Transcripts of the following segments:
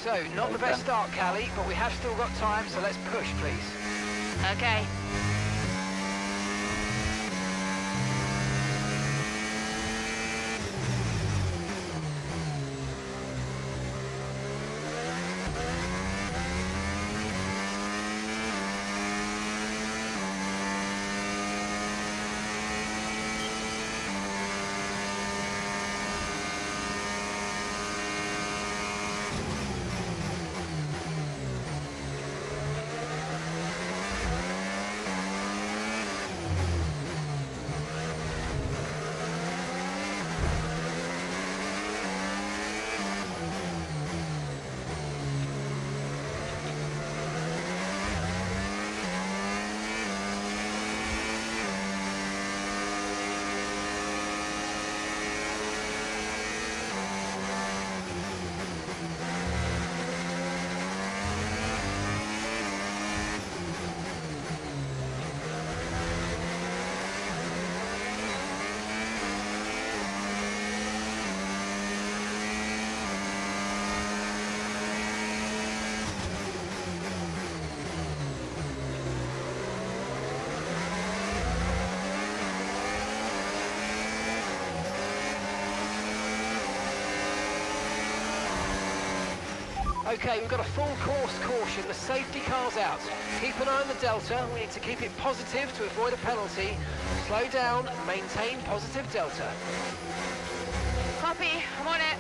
So, not the best start, Callie, but we have still got time, so let's push, please. Okay. Okay, we've got a full course caution. The safety car's out. Keep an eye on the delta. We need to keep it positive to avoid a penalty. Slow down, maintain positive delta. Copy, I'm on it.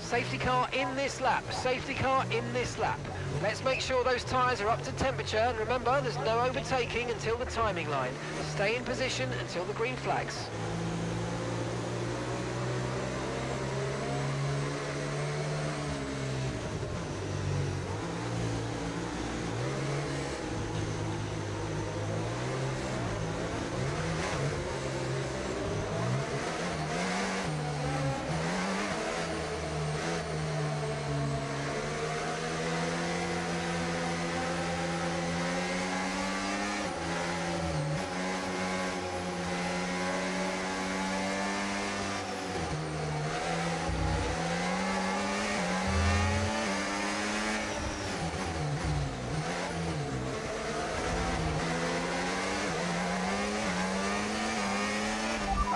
Safety car in this lap. Safety car in this lap. Let's make sure those tyres are up to temperature. And remember, there's no overtaking until the timing line. Stay in position until the green flags.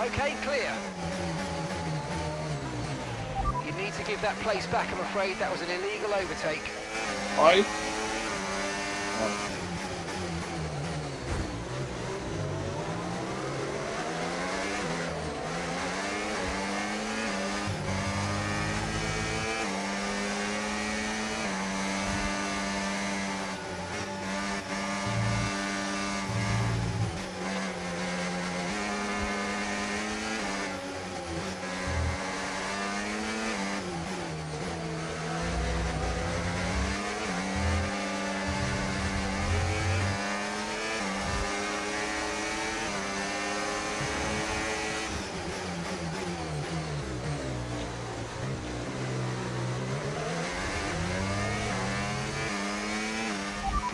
Okay, clear. You need to give that place back, I'm afraid. That was an illegal overtake. Aye.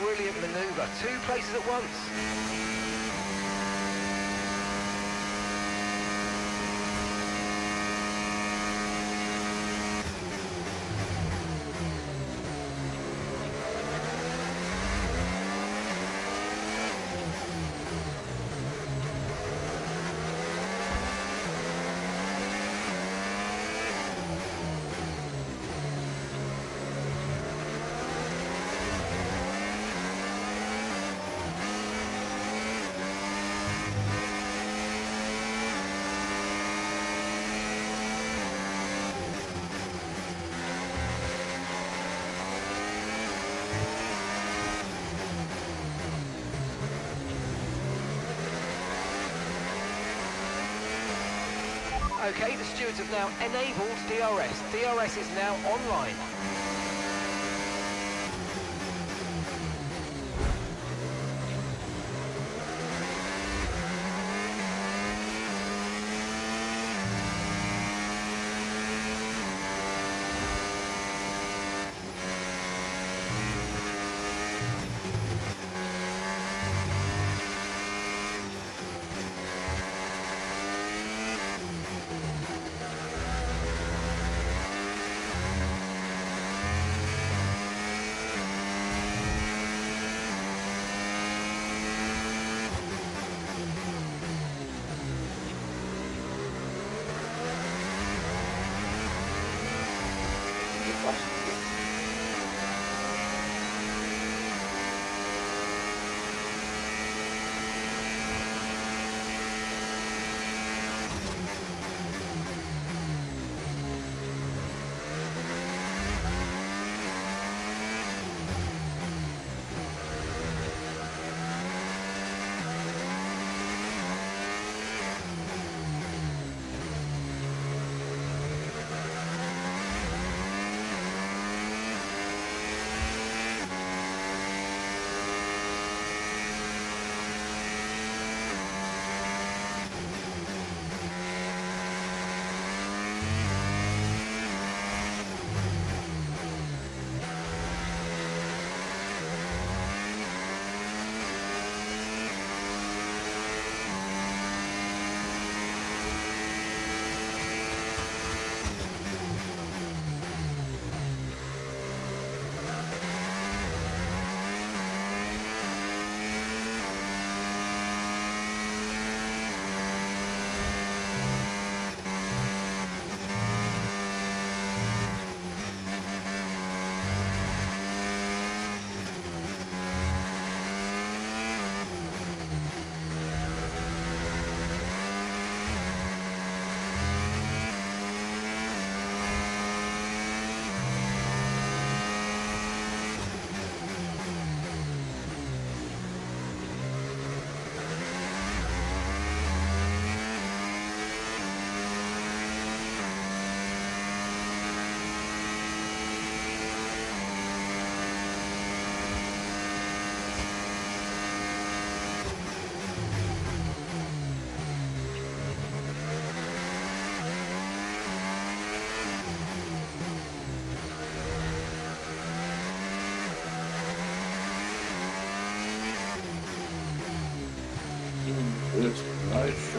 Brilliant manoeuvre. 2 places at once. Okay, the stewards have now enabled DRS. DRS is now online. It's nice.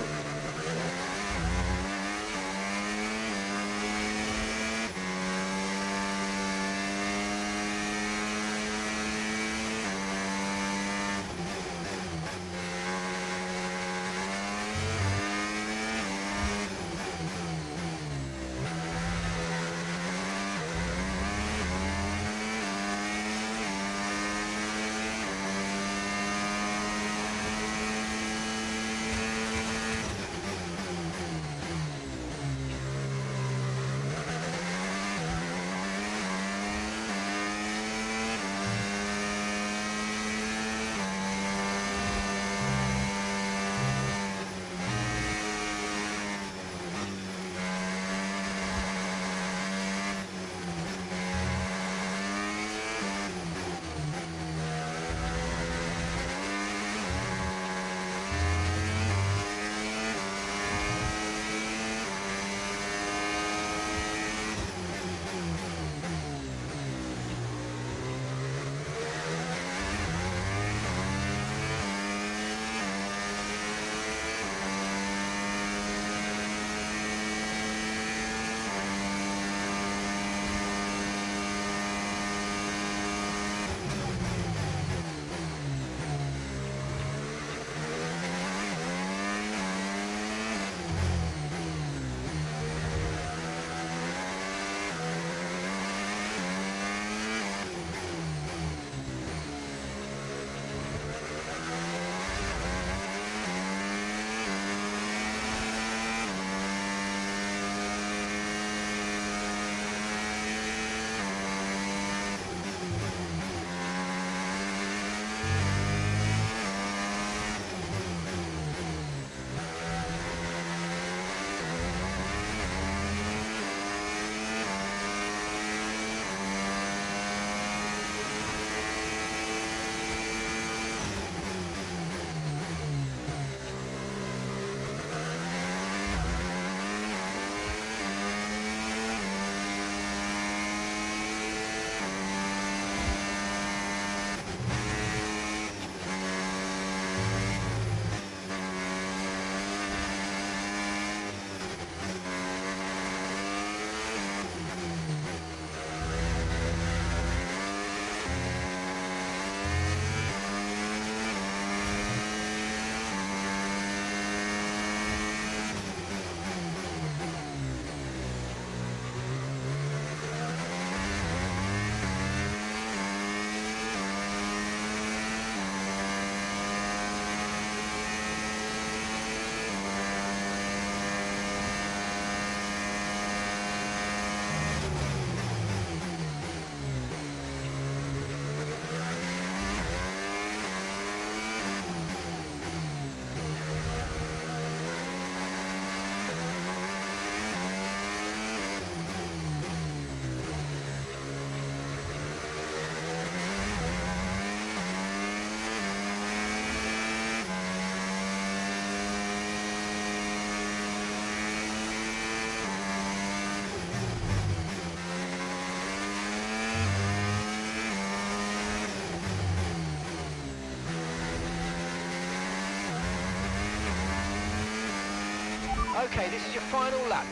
Okay, this is your final lap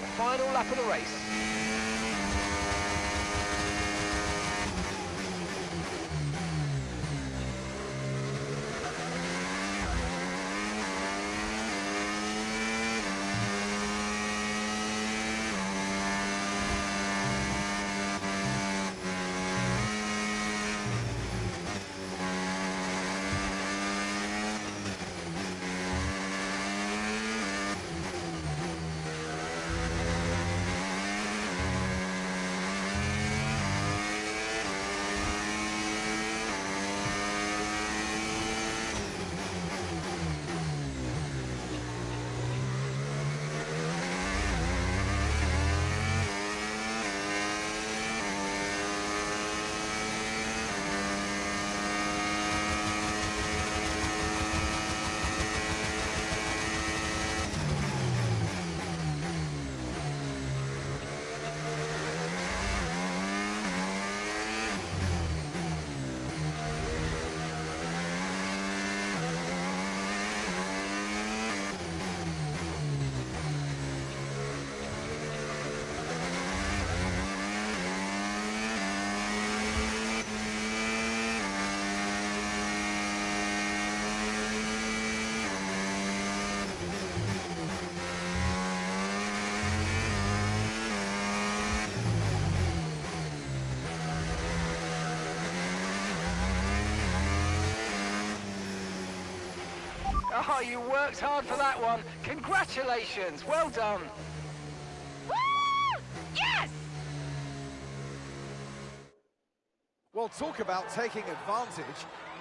of the race. Oh, you worked hard for that one. Congratulations, well done. Woo! Yes! Well, talk about taking advantage.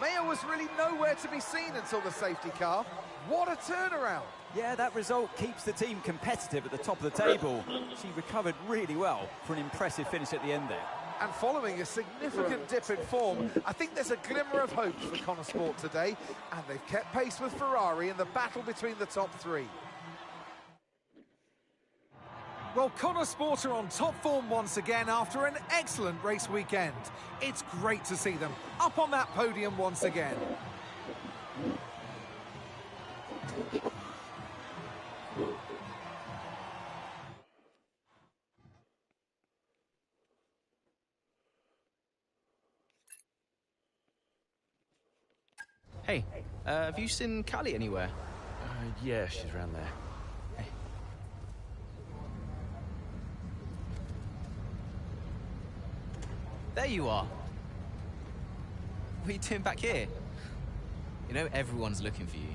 Maya was really nowhere to be seen until the safety car. What a turnaround. Yeah, that result keeps the team competitive at the top of the table. She recovered really well for an impressive finish at the end there. And following a significant dip in form, I think there's a glimmer of hope for Connor Sport today, and they've kept pace with Ferrari in the battle between the top three. Well, Connor Sport are on top form once again after an excellent race weekend. It's great to see them up on that podium once again. Hey, have you seen Callie anywhere? Yeah, she's around there. Hey. There you are. What are you doing back here? You know everyone's looking for you.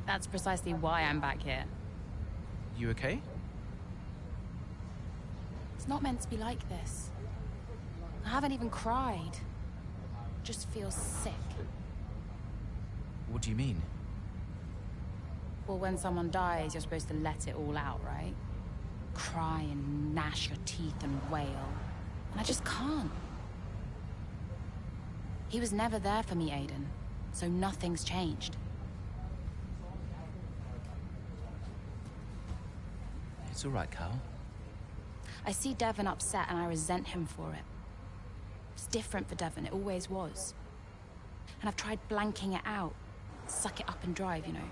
That's precisely why I'm back here. You okay? It's not meant to be like this. I haven't even cried. Just feel sick. What do you mean? Well, when someone dies, you're supposed to let it all out, right? Cry and gnash your teeth and wail. And I just can't. He was never there for me, Aiden. So nothing's changed. It's all right, Cal. I see Devon upset and I resent him for it. It's different for Devon, it always was. And I've tried blanking it out. Suck it up and drive, you know.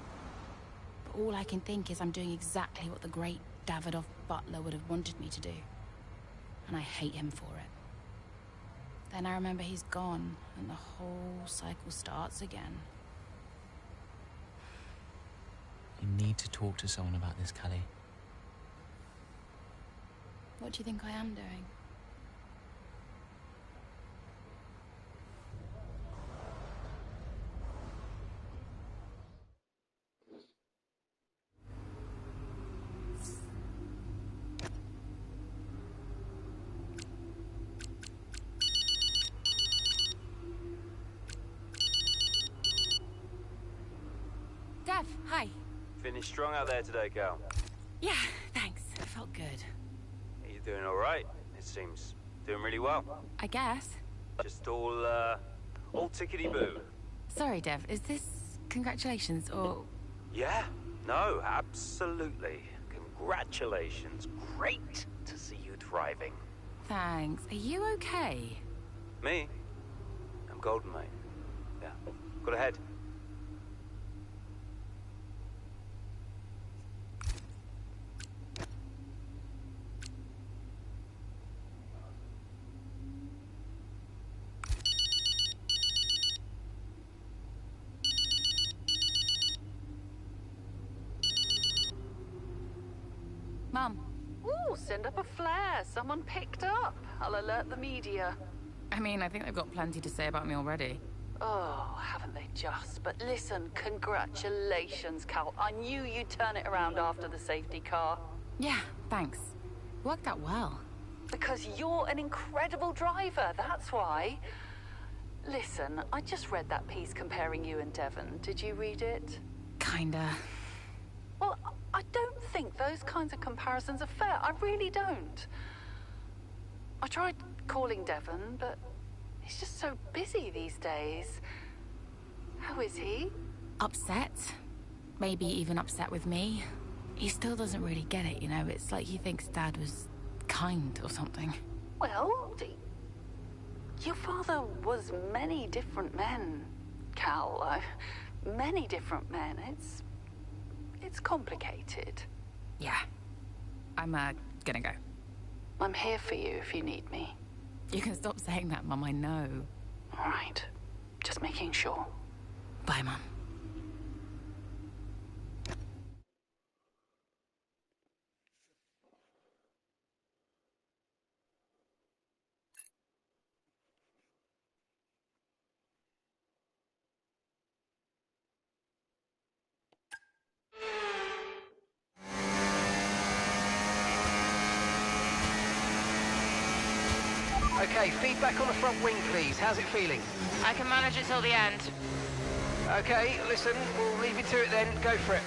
But all I can think is I'm doing exactly what the great Davidoff Butler would have wanted me to do. And I hate him for it. Then I remember he's gone, and the whole cycle starts again. You need to talk to someone about this, Callie. What do you think I am doing? Dev, hi. Finished strong out there today, Cal. Yeah, thanks. It felt good. Are you doing all right? It seems doing really well. I guess. Just all tickety-boo. Sorry, Dev. Is this congratulations or... Yeah, no, absolutely. Congratulations. Great to see you thriving. Thanks. Are you okay? Me? I'm golden, mate. Yeah, got ahead. send up a flare. Someone picked up. I'll alert the media. I mean, I think they've got plenty to say about me already. Oh, haven't they just? But listen, congratulations, Cal. I knew you'd turn it around after the safety car. Yeah, thanks. Worked out well. Because you're an incredible driver, that's why. Listen, I just read that piece comparing you and Devon. Did you read it? Kinda. Well, I don't think those kinds of comparisons are fair. I really don't. I tried calling Devon, but he's just so busy these days. How is he? Upset. Maybe even upset with me. He still doesn't really get it, you know? It's like he thinks Dad was kind or something. Well, your father was many different men, Cal. Many different men. It's complicated. Yeah. I'm, gonna go. I'm here for you if you need me. You can stop saying that, Mum, I know. All right. Just making sure. Bye, Mum. Okay, feedback on the front wing, please. How's it feeling? I can manage it till the end. Okay, listen, we'll leave you to it then. Go for it.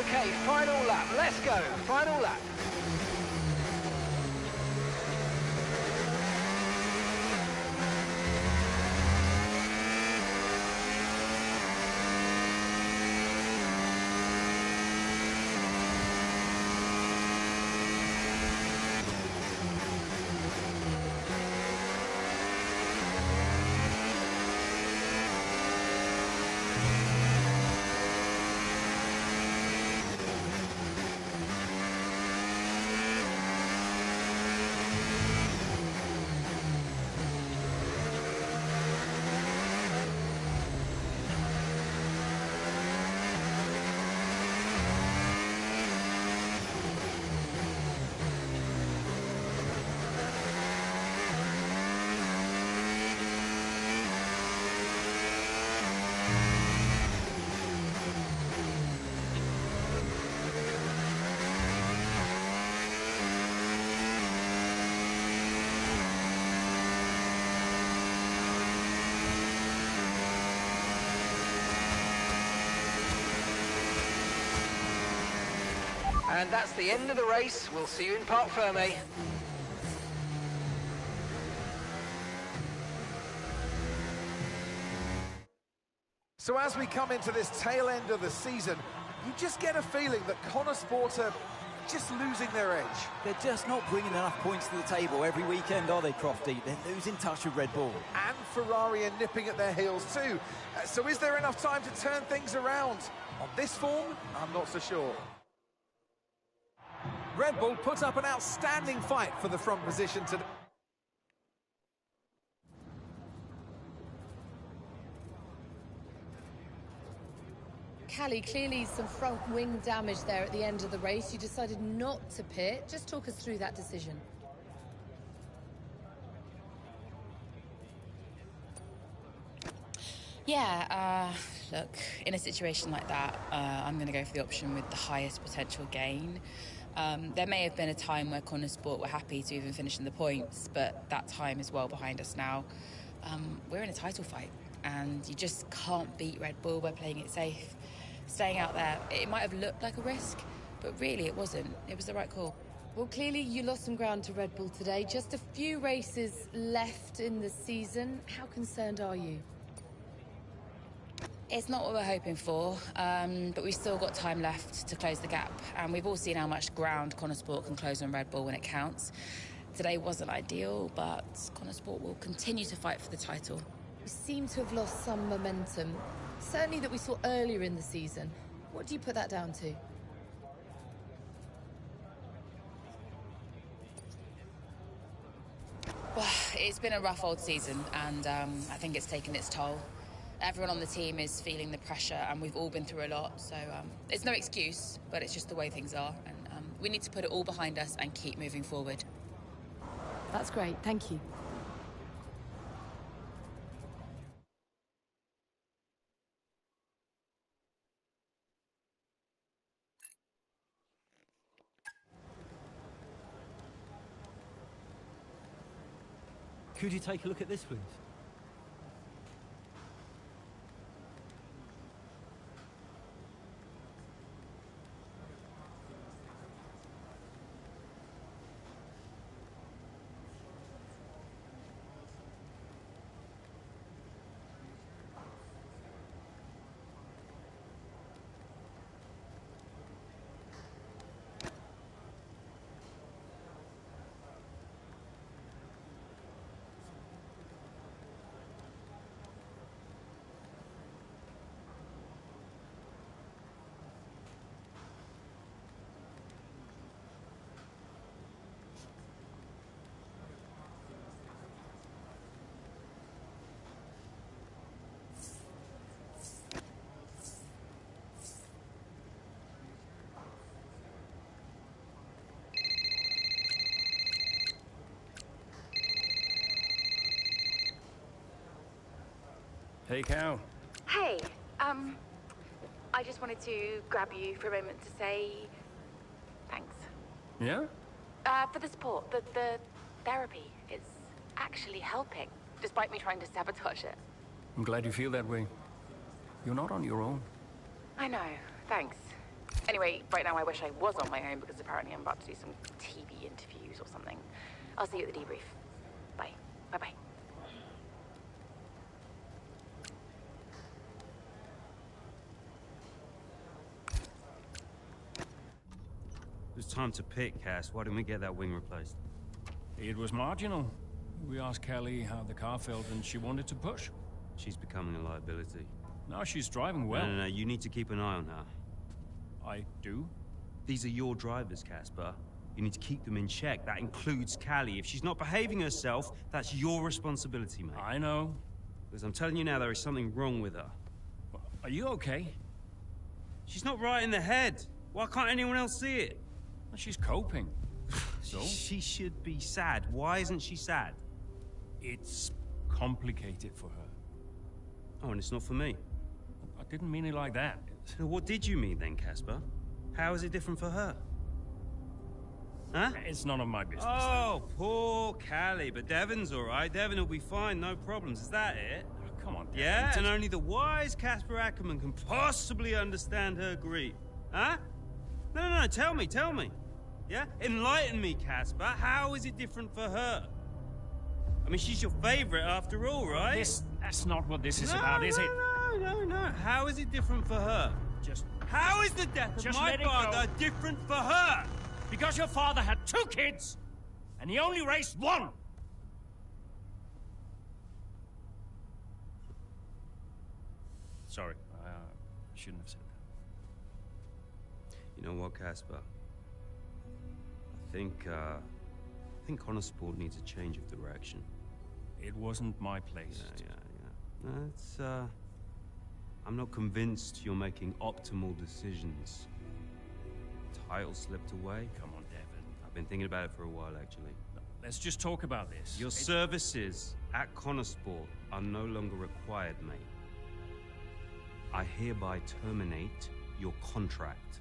Okay, final lap. Let's go. Final lap. And that's the end of the race. We'll see you in Parc Fermé. So as we come into this tail end of the season, you just get a feeling that Connor Sport are just losing their edge. They're just not bringing enough points to the table every weekend, are they, Crofty? They're losing touch with Red Bull. And Ferrari are nipping at their heels too. So is there enough time to turn things around? On this form, I'm not so sure. Red Bull put up an outstanding fight for the front position today. Callie, clearly some front wing damage there at the end of the race. You decided not to pit. Just talk us through that decision. Yeah, look, in a situation like that, I'm going to go for the option with the highest potential gain. There may have been a time where Connor Sport were happy to even finish in the points, but that time is well behind us now. We're in a title fight, and you just can't beat Red Bull by playing it safe. Staying out there, it might have looked like a risk, but really it wasn't. It was the right call. Well, clearly you lost some ground to Red Bull today. Just a few races left in the season. How concerned are you? It's not what we're hoping for, but we've still got time left to close the gap. And we've all seen how much ground Connor Sport can close on Red Bull when it counts. Today wasn't ideal, but Connor Sport will continue to fight for the title. You seem to have lost some momentum, certainly that we saw earlier in the season. What do you put that down to? Well, it's been a rough old season, and I think it's taken its toll. Everyone on the team is feeling the pressure, and we've all been through a lot, so it's no excuse, but it's just the way things are, and we need to put it all behind us and keep moving forward. That's great, thank you. Could you take a look at this, please? Hey, Cal. Hey, I just wanted to grab you for a moment to say thanks. Yeah? For the support, the therapy. It's actually helping, despite me trying to sabotage it. I'm glad you feel that way. You're not on your own. I know, thanks. Anyway, right now I wish I was on my own because apparently I'm about to do some TV interviews or something. I'll see you at the debrief. Bye. Bye-bye. It was time to pick, Cass. Why didn't we get that wing replaced? It was marginal. We asked Kelly how the car felt and she wanted to push. She's becoming a liability. Now she's driving well. No, you need to keep an eye on her. I do? These are your drivers, Casper. You need to keep them in check. That includes Callie. If she's not behaving herself, that's your responsibility, mate. I know. Because I'm telling you now, there is something wrong with her. Are you okay? She's not right in the head. Why can't anyone else see it? She's coping. So? She should be sad. Why isn't she sad? It's complicated for her. Oh, and it's not for me. I didn't mean it like that. So what did you mean then, Casper? How is it different for her? Huh? It's none of my business. Oh, poor Callie. But Devon's all right. Devon will be fine, no problems. Is that it? Oh, come on, Devon. Yeah, and only the wise Casper Ackerman can possibly understand her grief. Huh? No, tell me. Yeah? Enlighten me, Casper. How is it different for her? I mean, she's your favorite after all, right? That's not what this is about, is it? No. How is it different for her? How is the death of my father different for her? Because your father had 2 kids, and he only raised 1. Sorry, I shouldn't have said that. You know what, Casper? I think Connor Sport needs a change of direction. It wasn't my place. Yeah. It's, I'm not convinced you're making optimal decisions. Title slipped away. Come on, Devon. I've been thinking about it for a while, actually. No, let's just talk about this. Your services at Connor Sport are no longer required, mate. I hereby terminate your contract.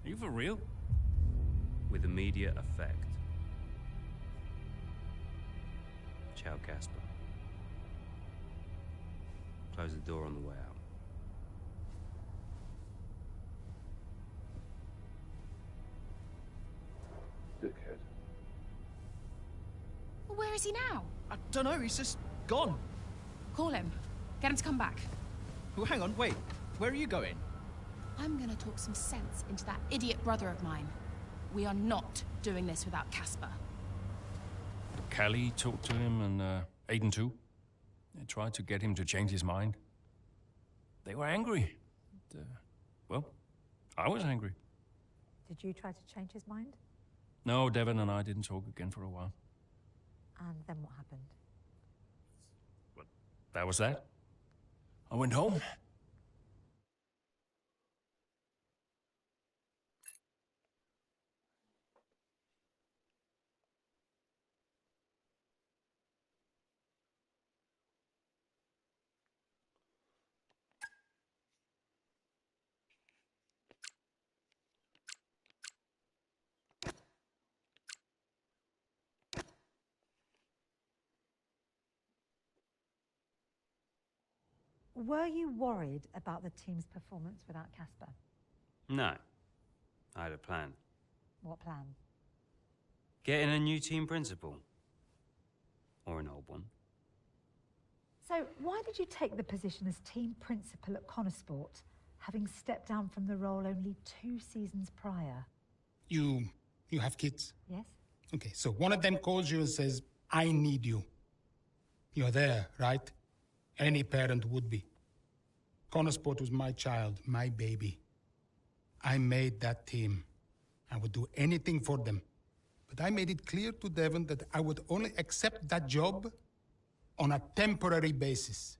Are you for real? With immediate effect. Ciao, Casper. Close the door on the way out. Dickhead. Well, where is he now? I don't know, he's just gone. Call him. Get him to come back. Well, hang on, wait. Where are you going? I'm gonna talk some sense into that idiot brother of mine. We are not doing this without Casper. Callie talked to him and Aiden too. They tried to get him to change his mind. They were angry. Well, I was angry. Did you try to change his mind? No, Devon and I didn't talk again for a while. And then what happened? But that was that. I went home. Were you worried about the team's performance without Casper? No. I had a plan. What plan? Getting a new team principal. Or an old one. So why did you take the position as team principal at Connor Sport, having stepped down from the role only 2 seasons prior? You have kids? Yes. Okay, so one of them calls you and says, I need you. You're there, right? Any parent would be. Connor Sport was my child, my baby. I made that team. I would do anything for them. But I made it clear to Devon that I would only accept that job on a temporary basis.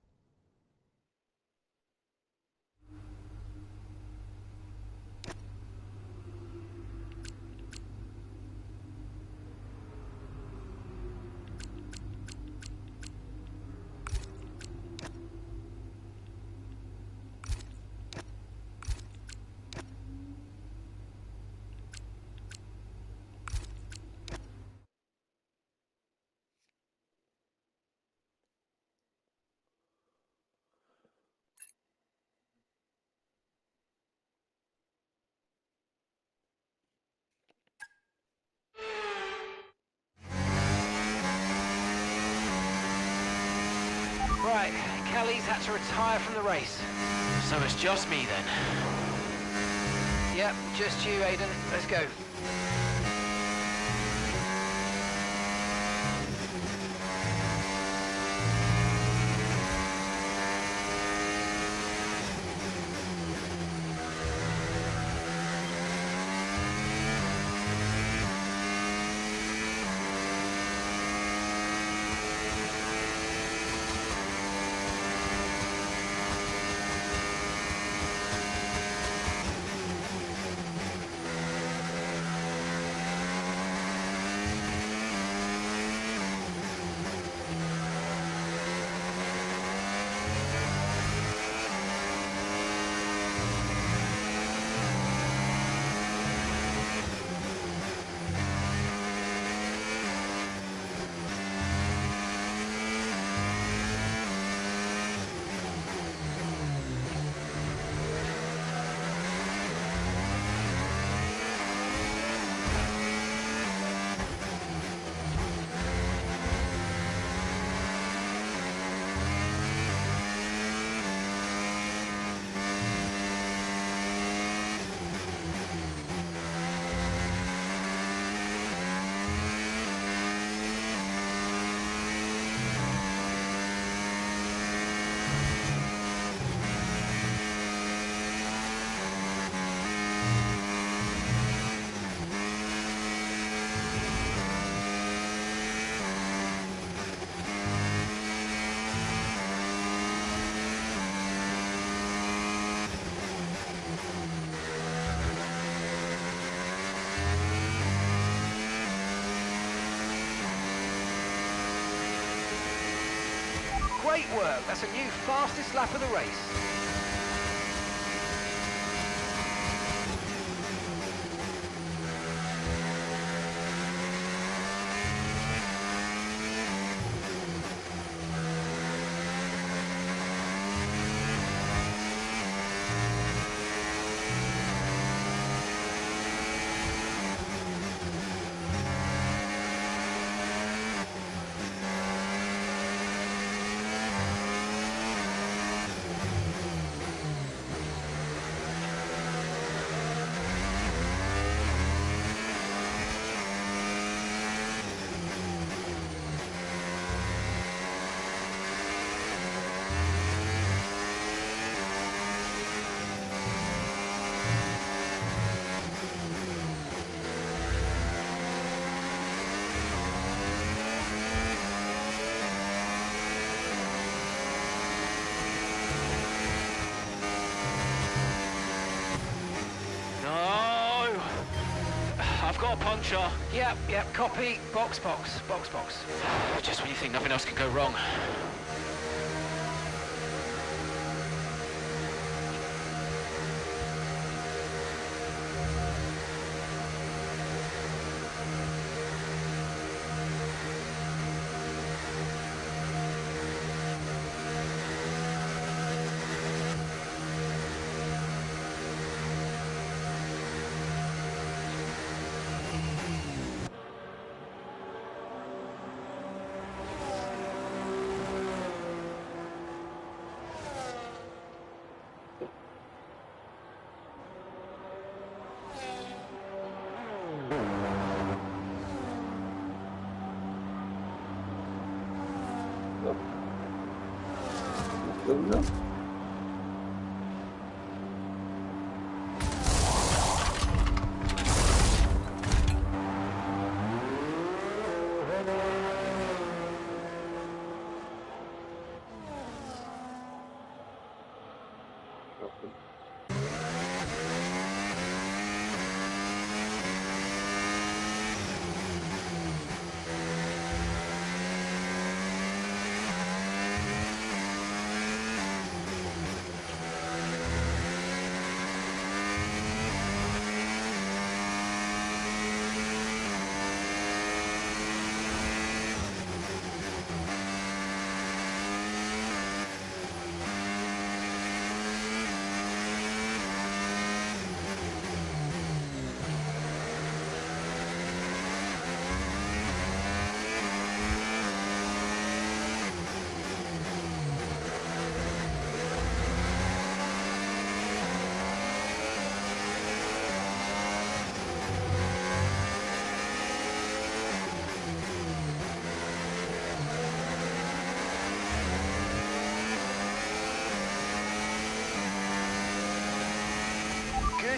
Kelly's had to retire from the race. So it's just me then? Yep, just you, Aiden. Let's go. Great work. That's a new fastest lap of the race. I've got a puncture. Yep, copy. Box. Just when you think nothing else can go wrong.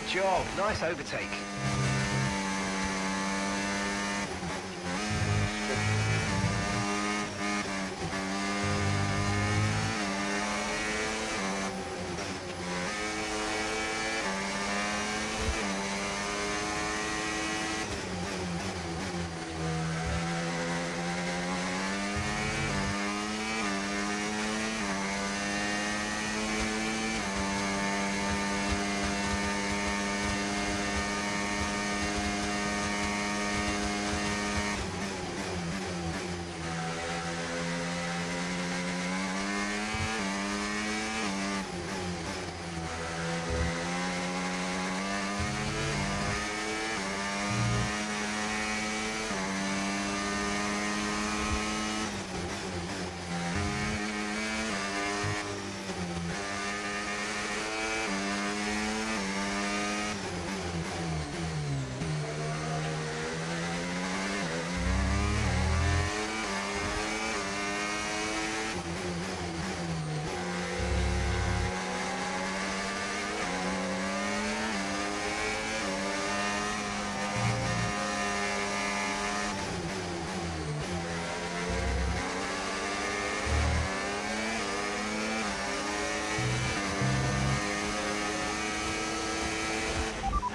job. Nice overtake.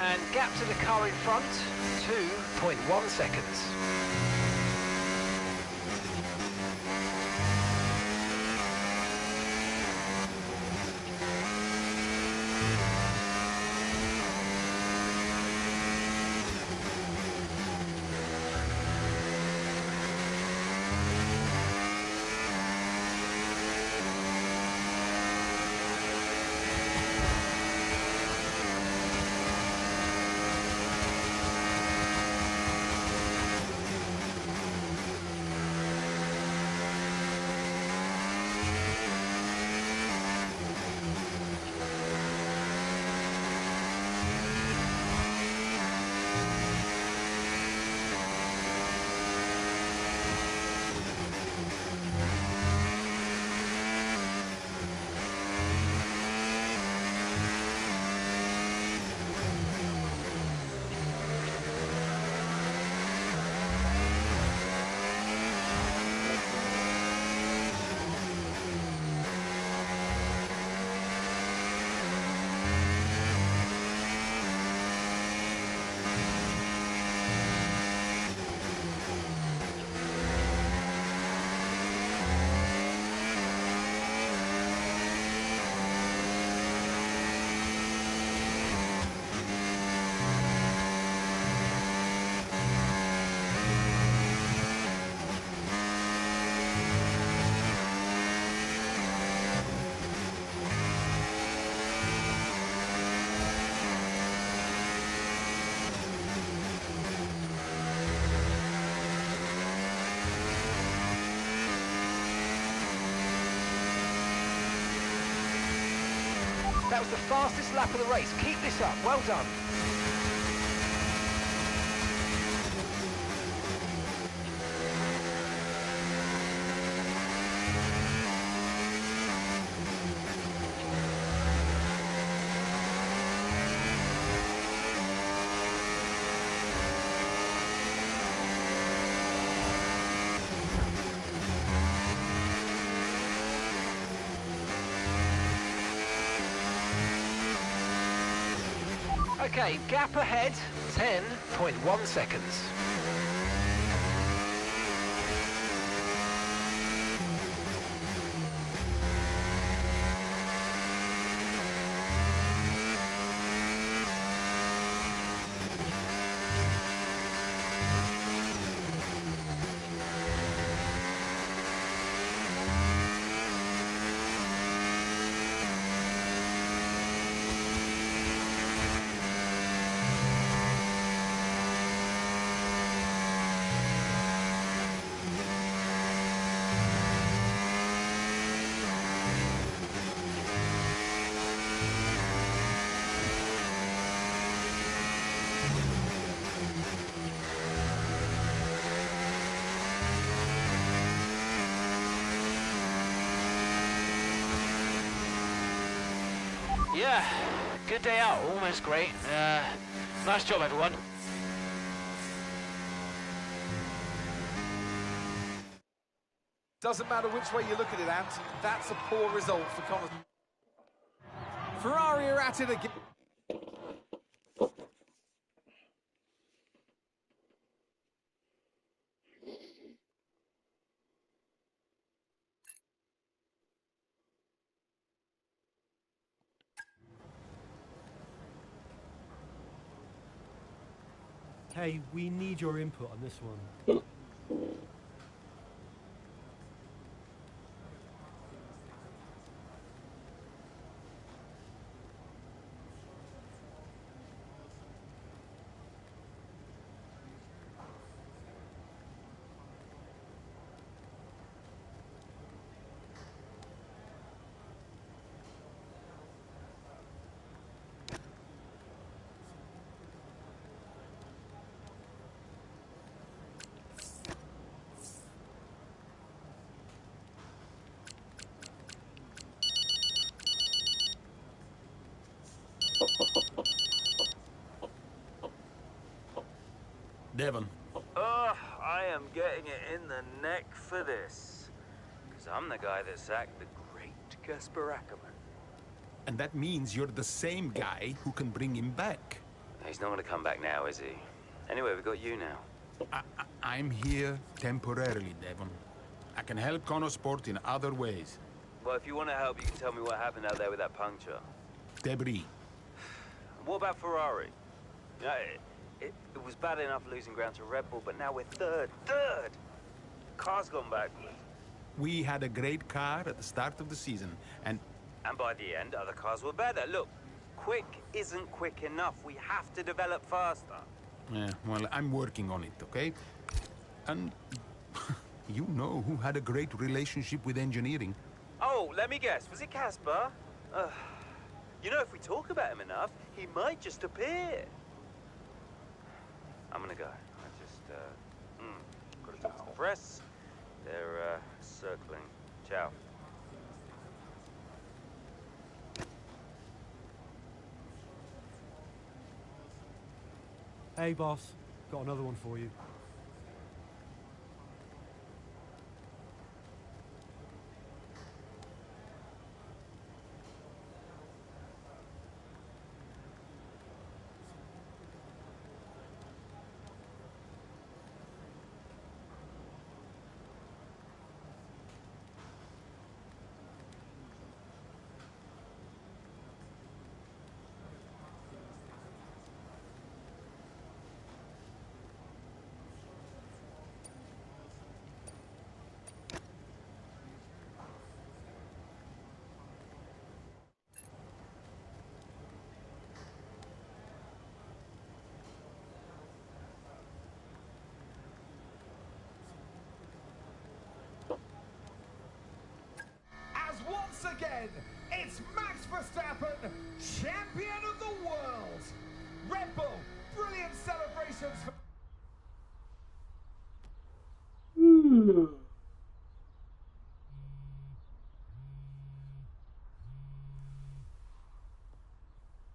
And gap to the car in front, 2.1 seconds. That was the fastest lap of the race. Keep this up. Well done. Okay, gap ahead, 10.1 seconds. Yeah, good day out, almost great. Nice job, everyone. Doesn't matter which way you look at it, Ant. That's a poor result for Connors. Ferrari are at it again. Hey, we need your input on this one. Devon. I am getting it in the neck for this. Because I'm the guy that sacked the great Casper Ackerman. And that means you're the same guy who can bring him back. He's not going to come back now, is he? Anyway, we've got you now. I'm here temporarily, Devon. I can help Connosport in other ways. Well, if you want to help, you can tell me what happened out there with that puncture. Debris. What about Ferrari? You know, it was bad enough losing ground to Red Bull, but now we're third. Car's gone backwards. We had a great car at the start of the season, and by the end, other cars were better. Look, quick isn't quick enough. We have to develop faster. Yeah, well, I'm working on it, okay? And you know who had a great relationship with engineering. Oh, let me guess. Was it Casper? You know, if we talk about him enough, he might just appear. I'm gonna go. I just, gotta talk to the press. They're, circling. Ciao. Hey, boss. Got another one for you. Once again, it's Max Verstappen, champion of the world. Red Bull, brilliant celebrations for...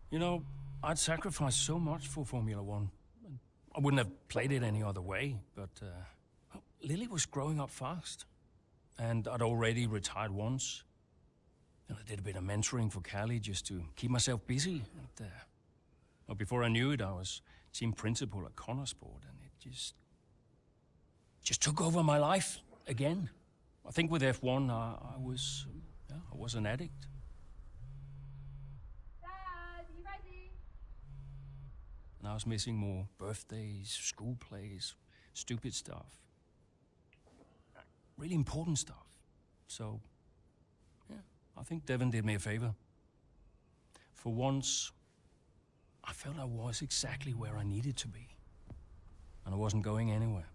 You know, I'd sacrificed so much for Formula One. I wouldn't have played it any other way, but Lily was growing up fast. And I'd already retired once. And I did a bit of mentoring for Callie just to keep myself busy. And, well, before I knew it, I was team principal at Connosport, and it just took over my life again. I think with F1, I was an addict. Dad, you ready? And I was missing more birthdays, school plays, stupid stuff. Really important stuff. So, yeah, I think Devon did me a favor. For once, I felt I was exactly where I needed to be. And I wasn't going anywhere.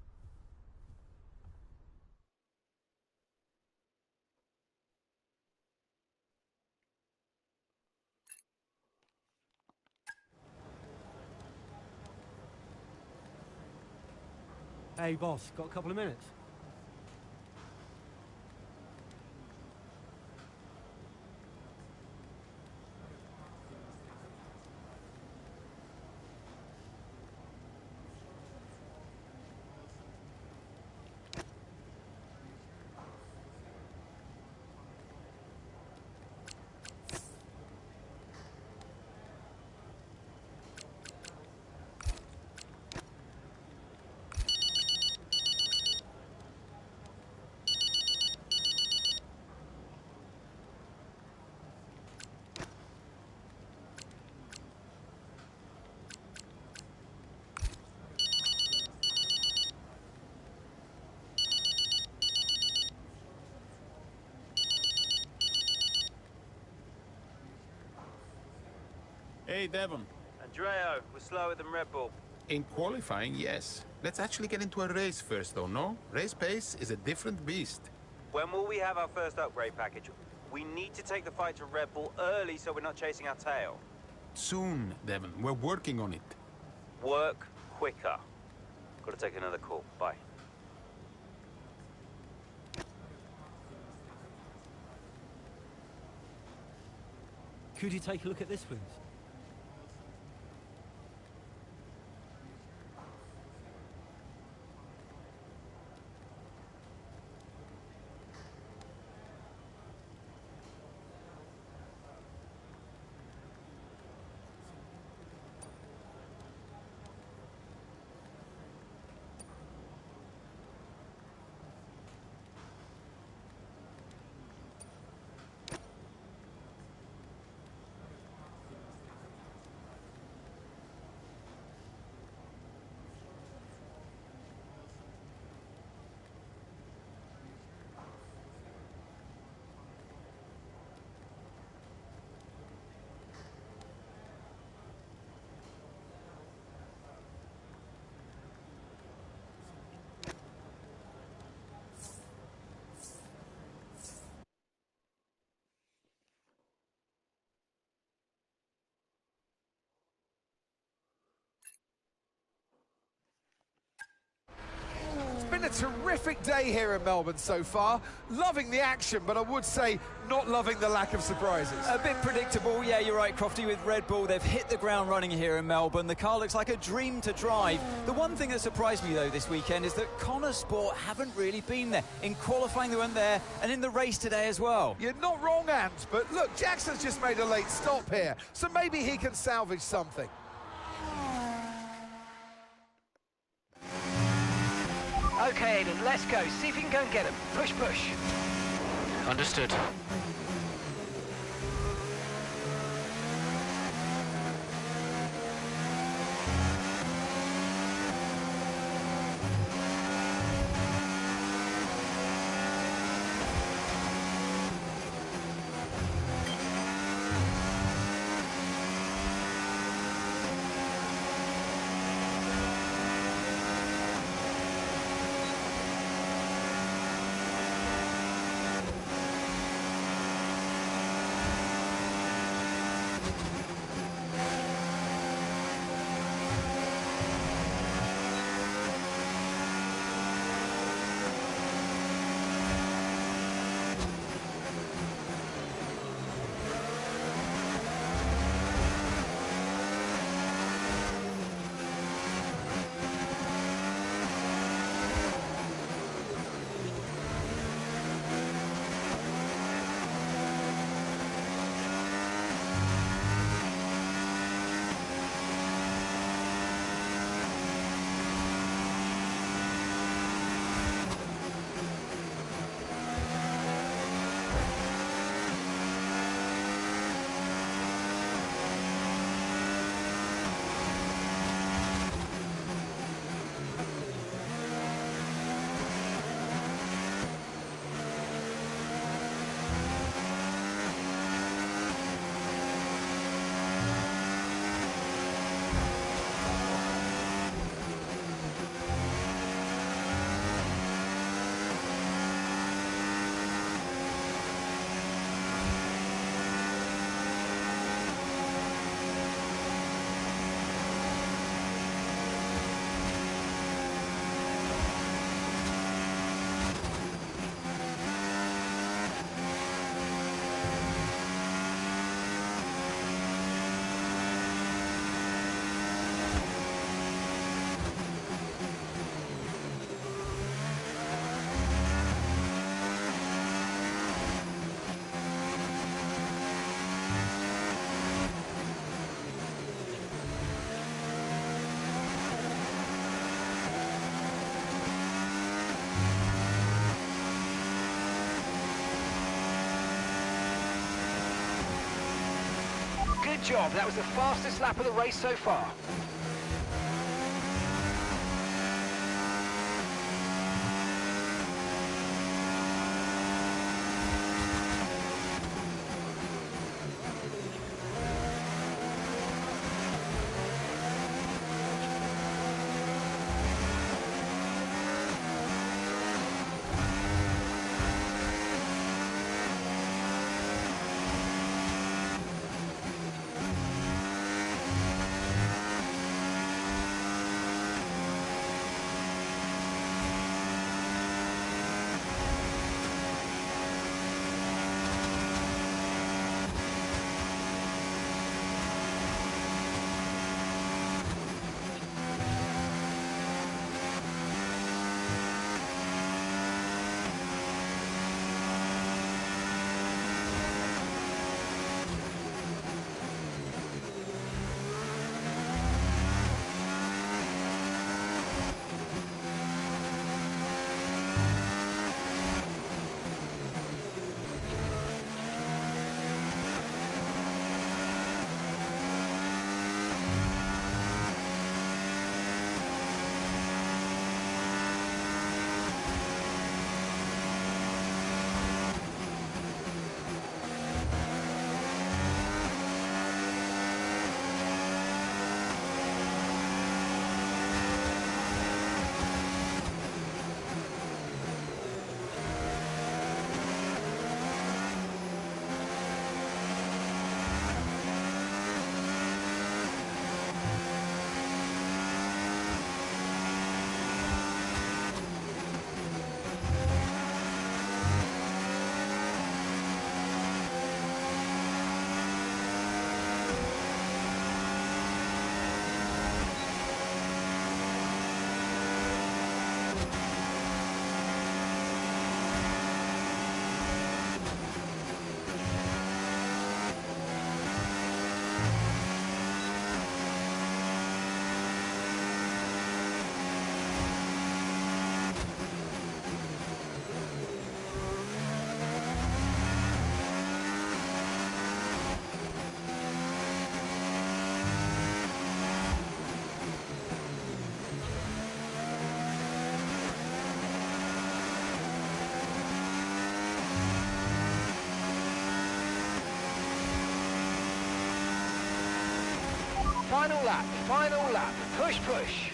Hey, boss, got a couple of minutes? Hey, Devon. Andreo, we're slower than Red Bull. In qualifying, yes. Let's actually get into a race first, though, no? Race pace is a different beast. When will we have our first upgrade package? We need to take the fight to Red Bull early so we're not chasing our tail. Soon, Devon. We're working on it. Work quicker. Got to take another call. Bye. Could you take a look at this, please? Been a terrific day here in Melbourne so far. Loving the action, but I would say not loving the lack of surprises. A bit predictable, yeah, you're right, Crofty, with Red Bull. They've hit the ground running here in Melbourne. The car looks like a dream to drive. The one thing that surprised me, though, this weekend is that Connor Sport haven't really been there. In qualifying, they weren't there, and in the race today as well. You're not wrong, Ant, but look, Jackson's just made a late stop here, so maybe he can salvage something. Okay, Aiden, let's go. See if you can go and get him. Push, push. Understood. Good job. That was the fastest lap of the race so far. Final lap, final lap. Push, push.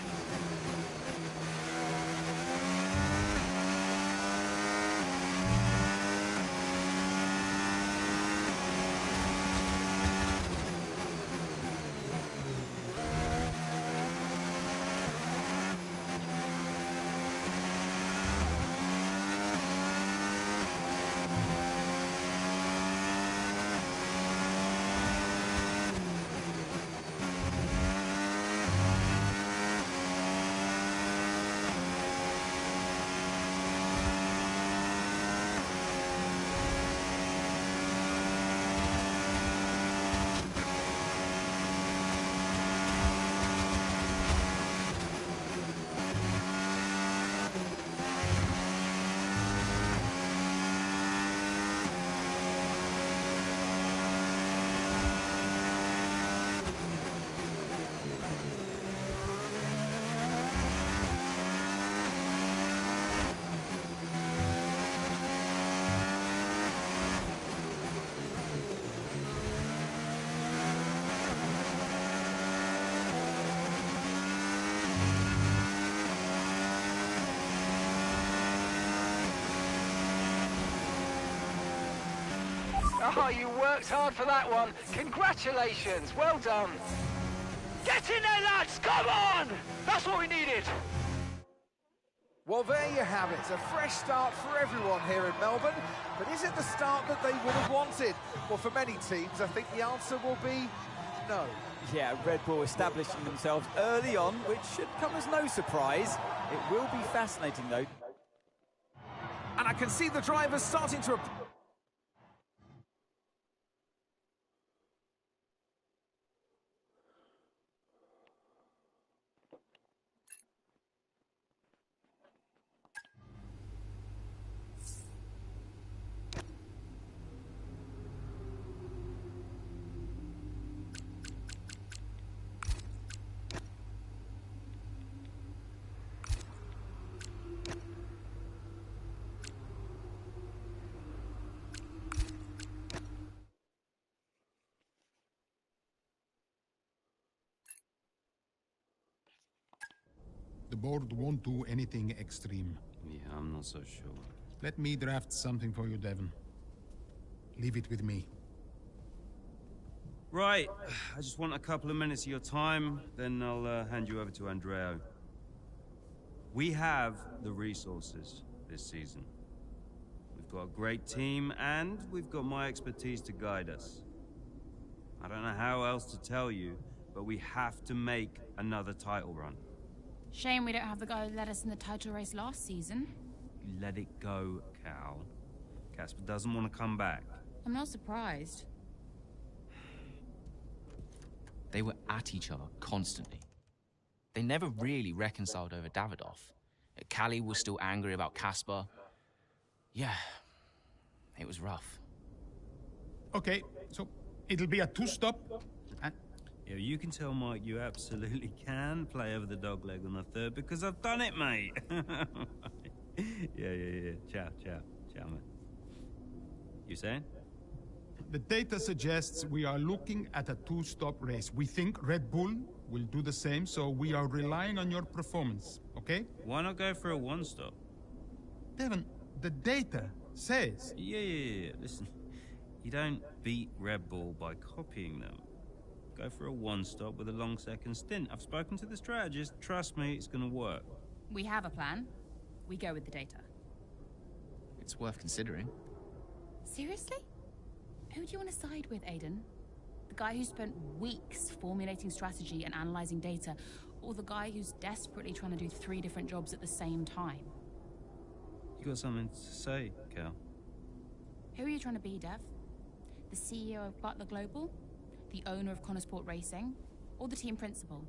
Oh, you worked hard for that one. Congratulations, well done. Get in there, lads, come on! That's what we needed. Well, there you have it, a fresh start for everyone here in Melbourne. But is it the start that they would have wanted? Well, for many teams, I think the answer will be no. Yeah, Red Bull establishing themselves early on, which should come as no surprise. It will be fascinating, though. And I can see the drivers starting to... The board won't do anything extreme. Yeah, I'm not so sure. Let me draft something for you, Devon. Leave it with me. Right, I just want a couple of minutes of your time, then I'll hand you over to Andreo. We have the resources this season. We've got a great team, and we've got my expertise to guide us. I don't know how else to tell you, but we have to make another title run. Shame we don't have the guy who led us in the title race last season. You let it go, Cal. Casper doesn't want to come back. I'm not surprised. They were at each other constantly. They never really reconciled over Davidoff. Callie was still angry about Casper. Yeah, it was rough. Okay, so it'll be a two-stop. Yeah, you can tell Mike you absolutely can play over the dog leg on the third because I've done it, mate. Yeah. Ciao, mate. You saying? The data suggests we are looking at a two-stop race. We think Red Bull will do the same, so we are relying on your performance, okay? Why not go for a one-stop? Devon, the data says... Yeah. Listen, you don't beat Red Bull by copying them. Go for a one-stop with a long second stint. I've spoken to the strategist. Trust me, it's going to work. We have a plan. We go with the data. It's worth considering. Seriously? Who do you want to side with, Aiden? The guy who spent weeks formulating strategy and analyzing data, or the guy who's desperately trying to do 3 different jobs at the same time? You got something to say, Cal? Who are you trying to be, Dev? The CEO of Butler Global? The owner of Connorsport Racing? Or the team principal?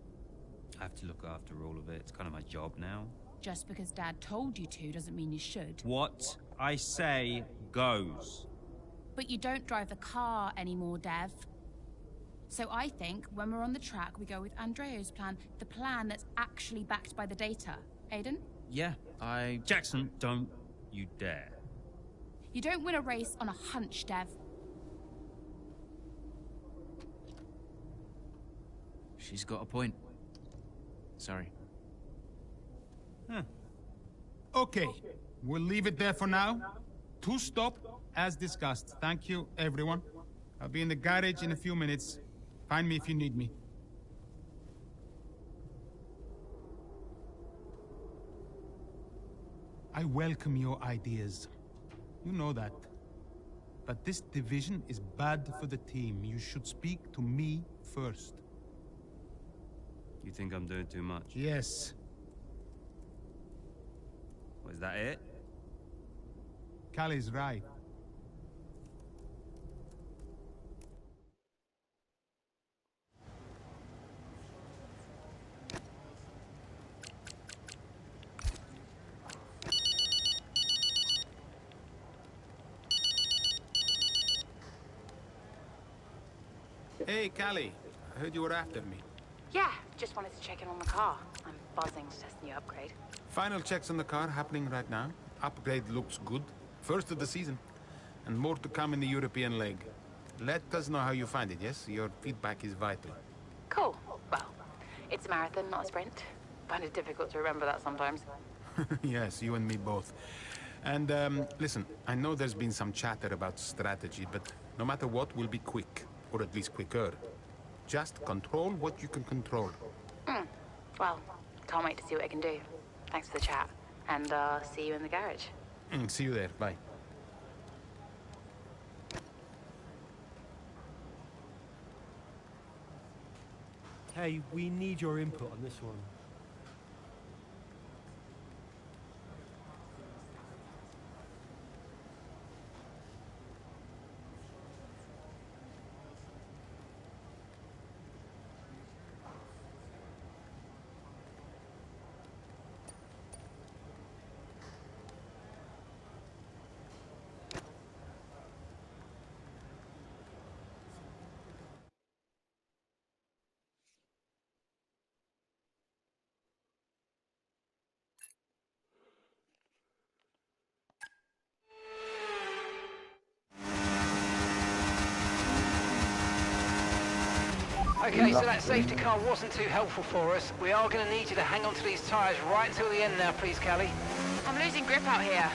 I have to look after all of it. It's kind of my job now. Just because Dad told you to doesn't mean you should. What I say goes. But you don't drive the car anymore, Dev. So I think when we're on the track, we go with Andreo's plan, the plan that's actually backed by the data. Aiden? Yeah, Jackson, don't you dare. You don't win a race on a hunch, Dev. She's got a point. Sorry. Okay, we'll leave it there for now. To stop, as discussed. Thank you, everyone. I'll be in the garage in a few minutes. Find me if you need me. I welcome your ideas. You know that. But this division is bad for the team. You should speak to me first. You think I'm doing too much? Yes. Was that it? Callie's right. Hey, Callie. I heard you were after me. Yeah, just wanted to check in on the car. I'm buzzing to test the new upgrade. Final checks on the car happening right now. Upgrade looks good. First of the season. And more to come in the European leg. Let us know how you find it, yes? Your feedback is vital. Cool. Well, it's a marathon, not a sprint. Find it difficult to remember that sometimes. Yes, you and me both. And, listen, I know there's been some chatter about strategy, but no matter what, we'll be quick. Or at least quicker. Just control what you can control. Well, can't wait to see what I can do. Thanks for the chat. And, see you in the garage. See you there. Bye. Hey, we need your input on this one. Okay, so that safety car wasn't too helpful for us. We are going to need you to hang on to these tyres right till the end now, please, Callie. I'm losing grip out here.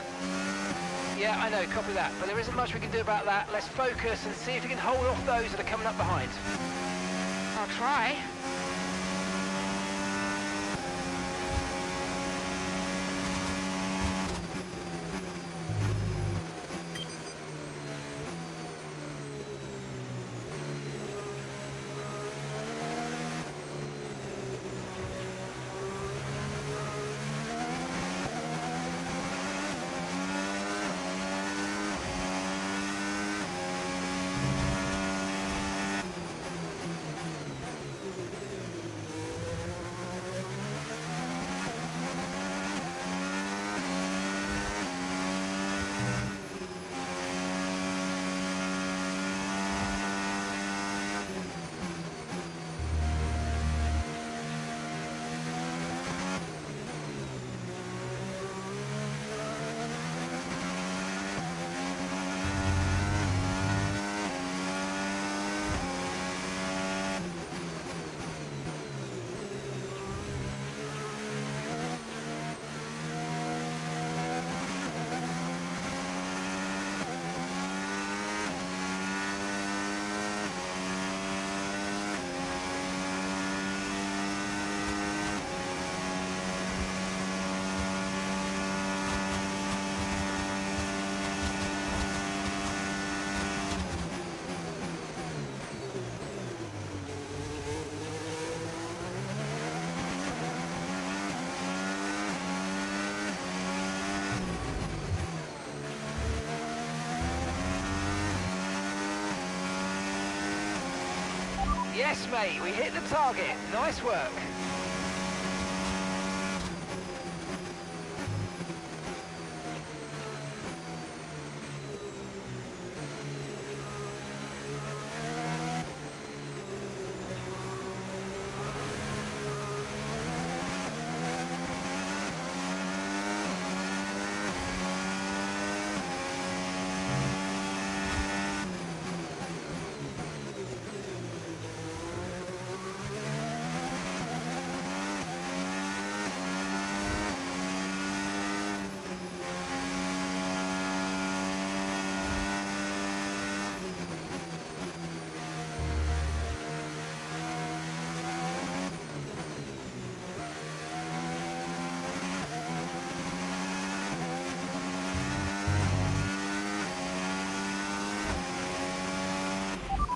Yeah, I know, copy that. But there isn't much we can do about that. Let's focus and see if we can hold off those that are coming up behind. I'll try. Yes, mate, we hit the target. Nice work.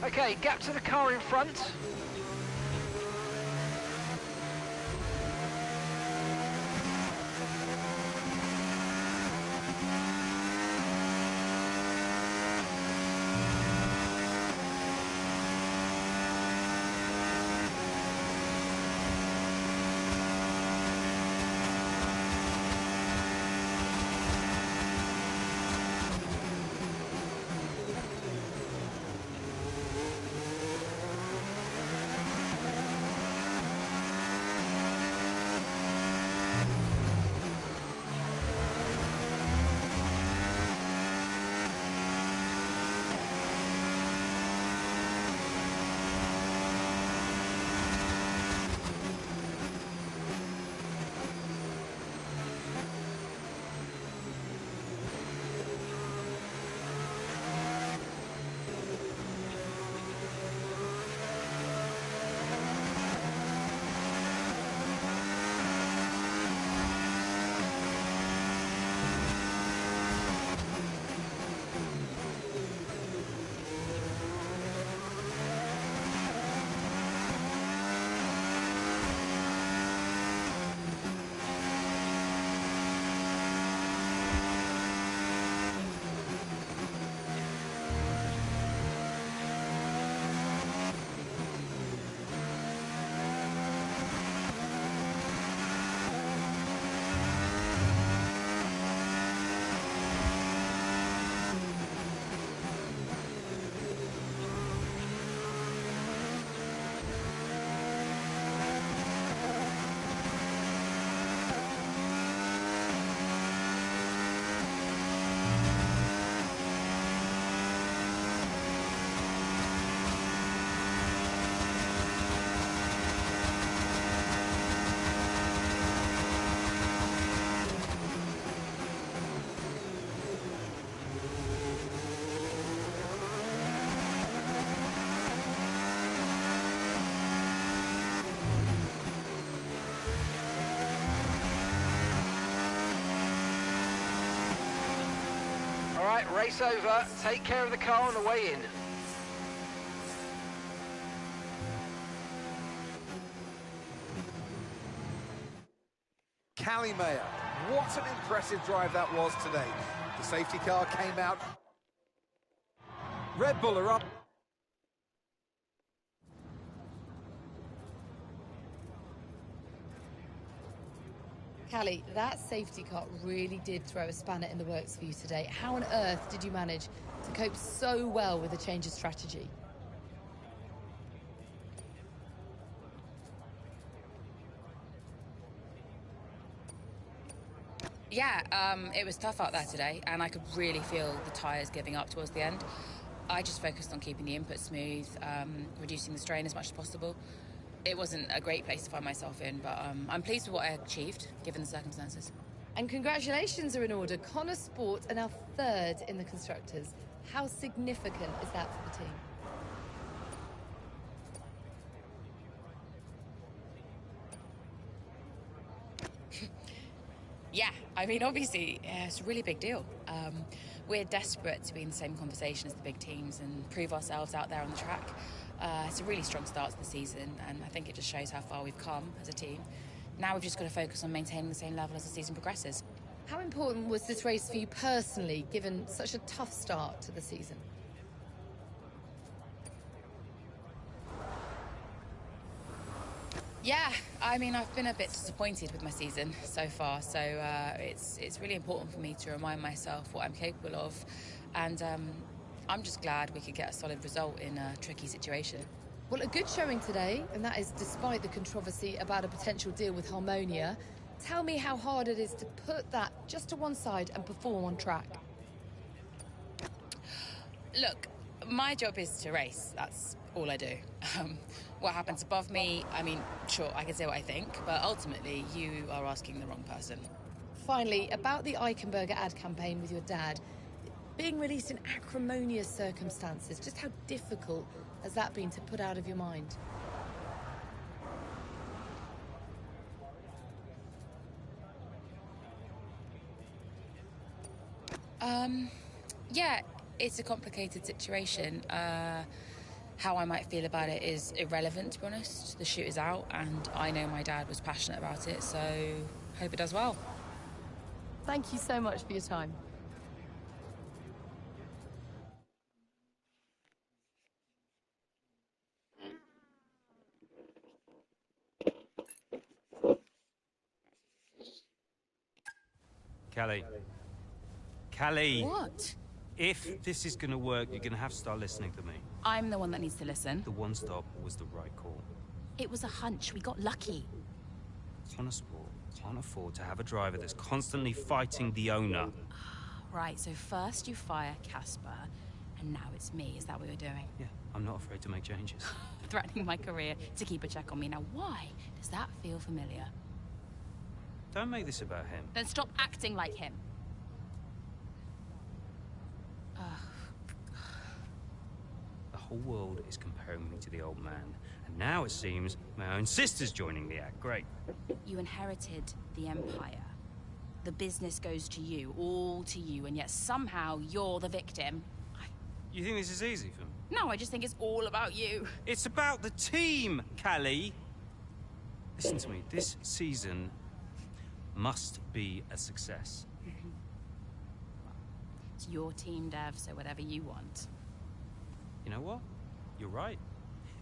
Okay, gap to the car in front. Right, race over. Take care of the car on the way in. Callie Mayer, what an impressive drive that was today. The safety car came out. Red Bull are up. Callie, that safety car really did throw a spanner in the works for you today. How on earth did you manage to cope so well with a change of strategy? Yeah, it was tough out there today, and I could really feel the tyres giving up towards the end. I just focused on keeping the input smooth, reducing the strain as much as possible. It wasn't a great place to find myself in, but I'm pleased with what I achieved, given the circumstances. And congratulations are in order. Connor Sport are now third in the Constructors. How significant is that for the team? Yeah, I mean, obviously, it's a really big deal. We're desperate to be in the same conversation as the big teams and prove ourselves out there on the track. It's a really strong start to the season, and I think it just shows how far we've come as a team. Now we've just got to focus on maintaining the same level as the season progresses. How important was this race for you personally, given such a tough start to the season? Yeah, I mean, I've been a bit disappointed with my season so far, so it's really important for me to remind myself what I'm capable of, and I'm just glad we could get a solid result in a tricky situation. Well, a good showing today, and that is despite the controversy about a potential deal with Harmonia. Tell me how hard it is to put that just to one side and perform on track. Look, my job is to race. That's all I do. What happens above me, I mean, sure, I can say what I think, but ultimately, you are asking the wrong person. Finally, about the Eichenberger ad campaign with your dad, being released in acrimonious circumstances, just how difficult has that been to put out of your mind? Yeah, it's a complicated situation. How I might feel about it is irrelevant, to be honest. The shoot is out, and I know my dad was passionate about it, so hope it does well. Thank you so much for your time. Callie. Callie! What? If this is gonna work, you're gonna have to start listening to me. I'm the one that needs to listen. The one stop was the right call. It was a hunch. We got lucky. Connor Sport can't afford to have a driver that's constantly fighting the owner. Right, so first you fire Casper, and now it's me. Is that what you're doing? Yeah, I'm not afraid to make changes. Threatening my career to keep a check on me. Now, why does that feel familiar? Don't make this about him. Then stop acting like him. The whole world is comparing me to the old man. And now it seems my own sister's joining the act. Great. You inherited the Empire. The business goes to you, all to you, and yet somehow you're the victim. You think this is easy for me? No, I just think it's all about you. It's about the team, Callie. Listen to me. This season must be a success. It's your team, Dev, so whatever you want. You know what? You're right.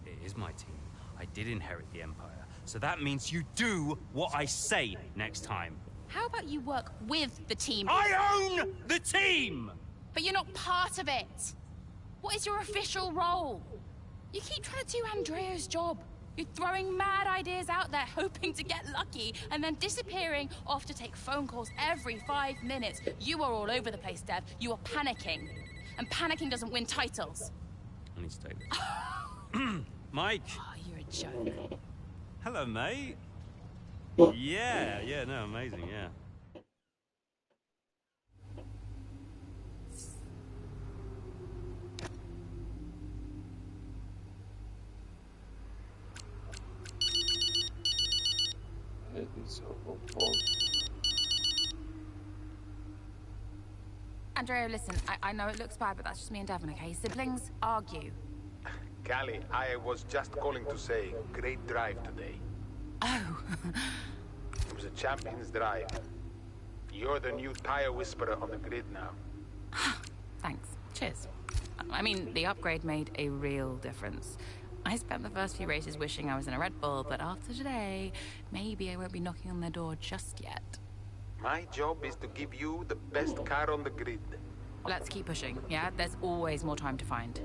It is my team. I did inherit the Empire. So that means you do what I say next time. How about you work with the team? I own the team! But you're not part of it. What is your official role? You keep trying to do Andrea's job. You're throwing mad ideas out there, hoping to get lucky, and then disappearing off to take phone calls every 5 minutes. You are all over the place, Dev. You are panicking. And panicking doesn't win titles. I need to take this. Mike! Oh, you're a joke. Hello, mate. Yeah, no, amazing, yeah. Andrea, listen, I know it looks bad, but that's just me and Devon, okay? Siblings argue. Callie, I was just calling to say, great drive today. Oh. It was a champion's drive. You're the new tire whisperer on the grid now. Thanks. Cheers. I mean, the upgrade made a real difference. I spent the first few races wishing I was in a Red Bull, but after today, maybe I won't be knocking on their door just yet. My job is to give you the best car on the grid. Let's keep pushing, yeah? There's always more time to find.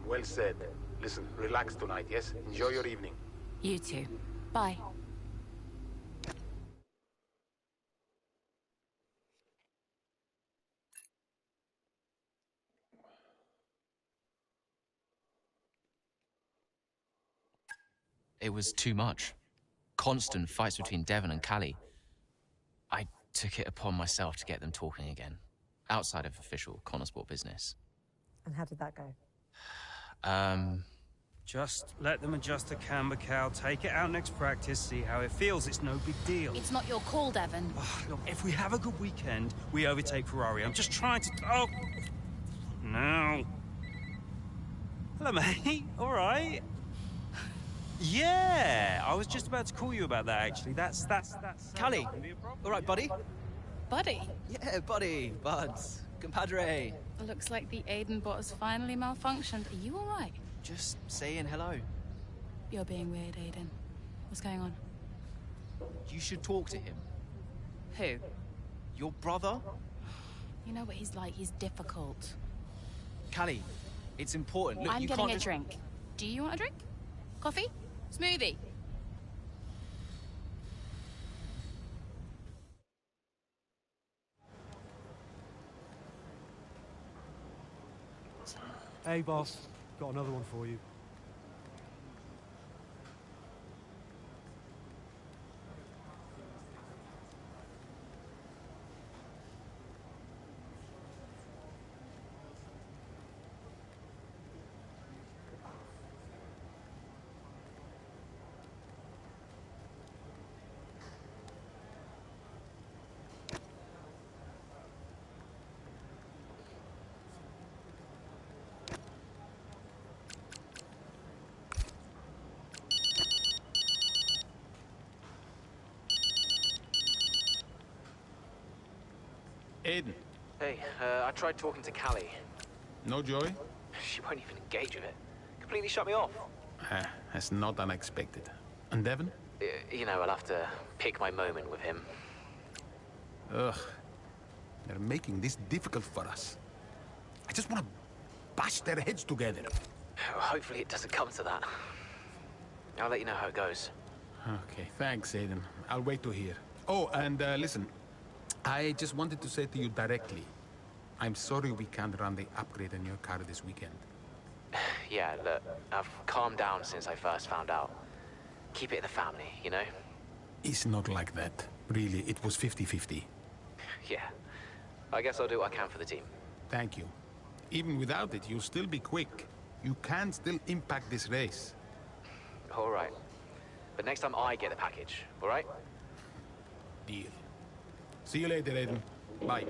Well said. Listen, relax tonight, yes? Enjoy your evening. You too. Bye. It was too much. Constant fights between Devon and Callie. I took it upon myself to get them talking again, outside of official Connor Sport business. And how did that go? Just let them adjust the camber, Cal. Take it out next practice, see how it feels. It's no big deal. It's not your call, Devon. Look, if we have a good weekend, we overtake Ferrari. I'm just trying to... Oh! No. Hello, mate. All right. Yeah, I was just about to call you about that, actually. That's Callie, all right, buddy? Buddy? Yeah, buddy, buds, compadre. Looks like the Aiden bot has finally malfunctioned. Are you all right? Just saying hello. You're being weird, Aiden. What's going on? You should talk to him. Who? Your brother? You know what he's like. He's difficult. Callie, it's important. Look, I'm you getting can't a drink. Do you want a drink? Coffee? Smoothie? Hey, boss. Got another one for you. Aiden. Hey, I tried talking to Callie. No joy? She won't even engage with it. Completely shut me off. That's not unexpected. And Devon? You know, I'll have to pick my moment with him. Ugh. They're making this difficult for us. I just want to bash their heads together. Hopefully it doesn't come to that. I'll let you know how it goes. Okay, thanks, Aiden. I'll wait to hear. Oh, and listen. I just wanted to say to you directly, I'm sorry we can't run the upgrade on your car this weekend. Yeah, look, I've calmed down since I first found out. Keep it in the family, you know? It's not like that. Really, it was 50-50. Yeah. I guess I'll do what I can for the team. Thank you. Even without it, you'll still be quick. You can still impact this race. All right. But next time I get the package, all right? Deal. See you later, Aiden. Bye.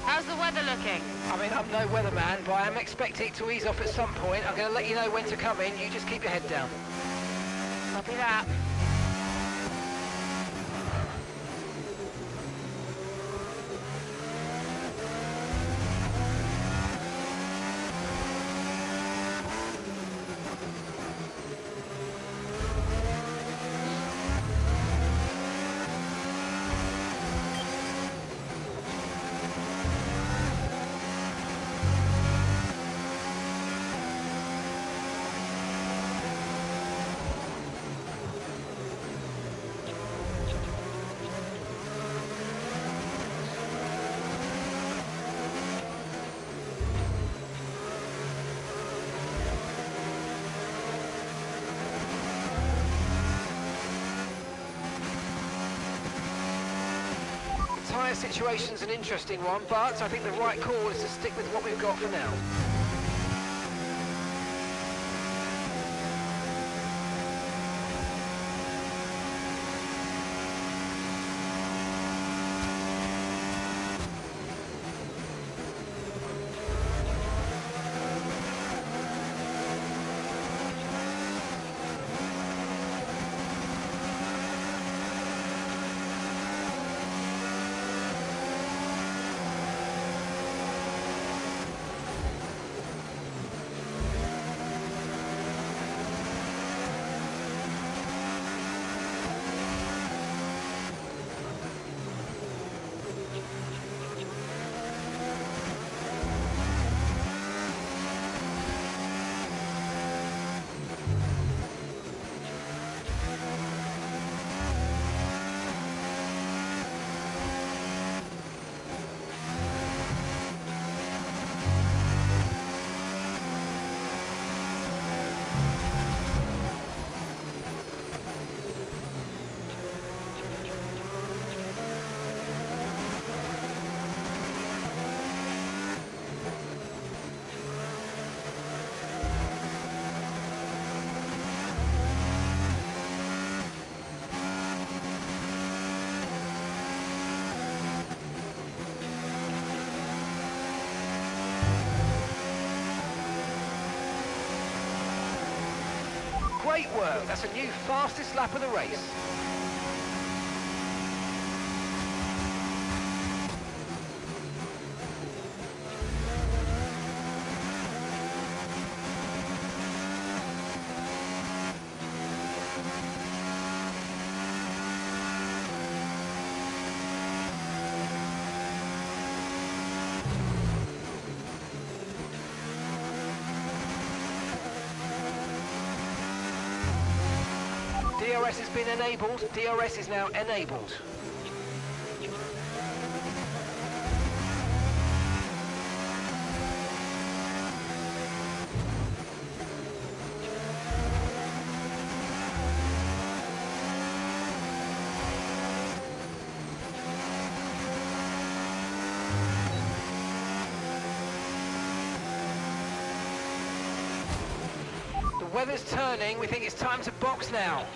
How's the weather looking? I mean, I'm no weatherman, but I am expecting it to ease off at some point. I'm going to let you know when to come in. You just keep your head down. Copy that. Tyre situation's an interesting one, but I think the right call is to stick with what we've got for now. Great work. That's a new fastest lap of the race. DRS has been enabled. DRS is now enabled. The weather's turning. We think it's time to box now.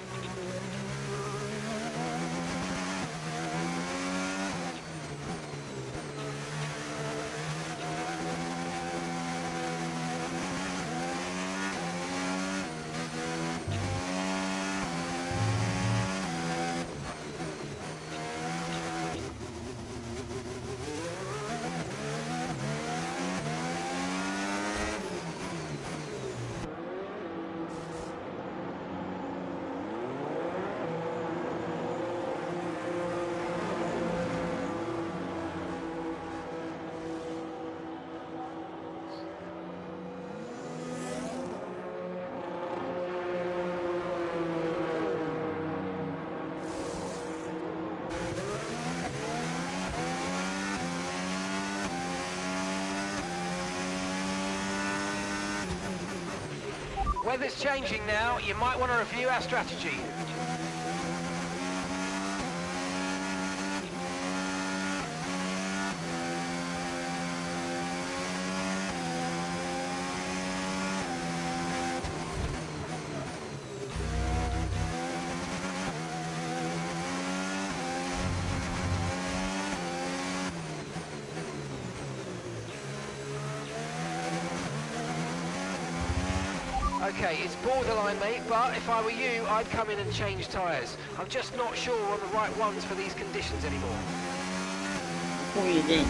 Weather's changing now. You might want to review our strategy. Okay, it's borderline, mate, but if I were you, I'd come in and change tyres. I'm just not sure on the right ones for these conditions anymore. What are you doing?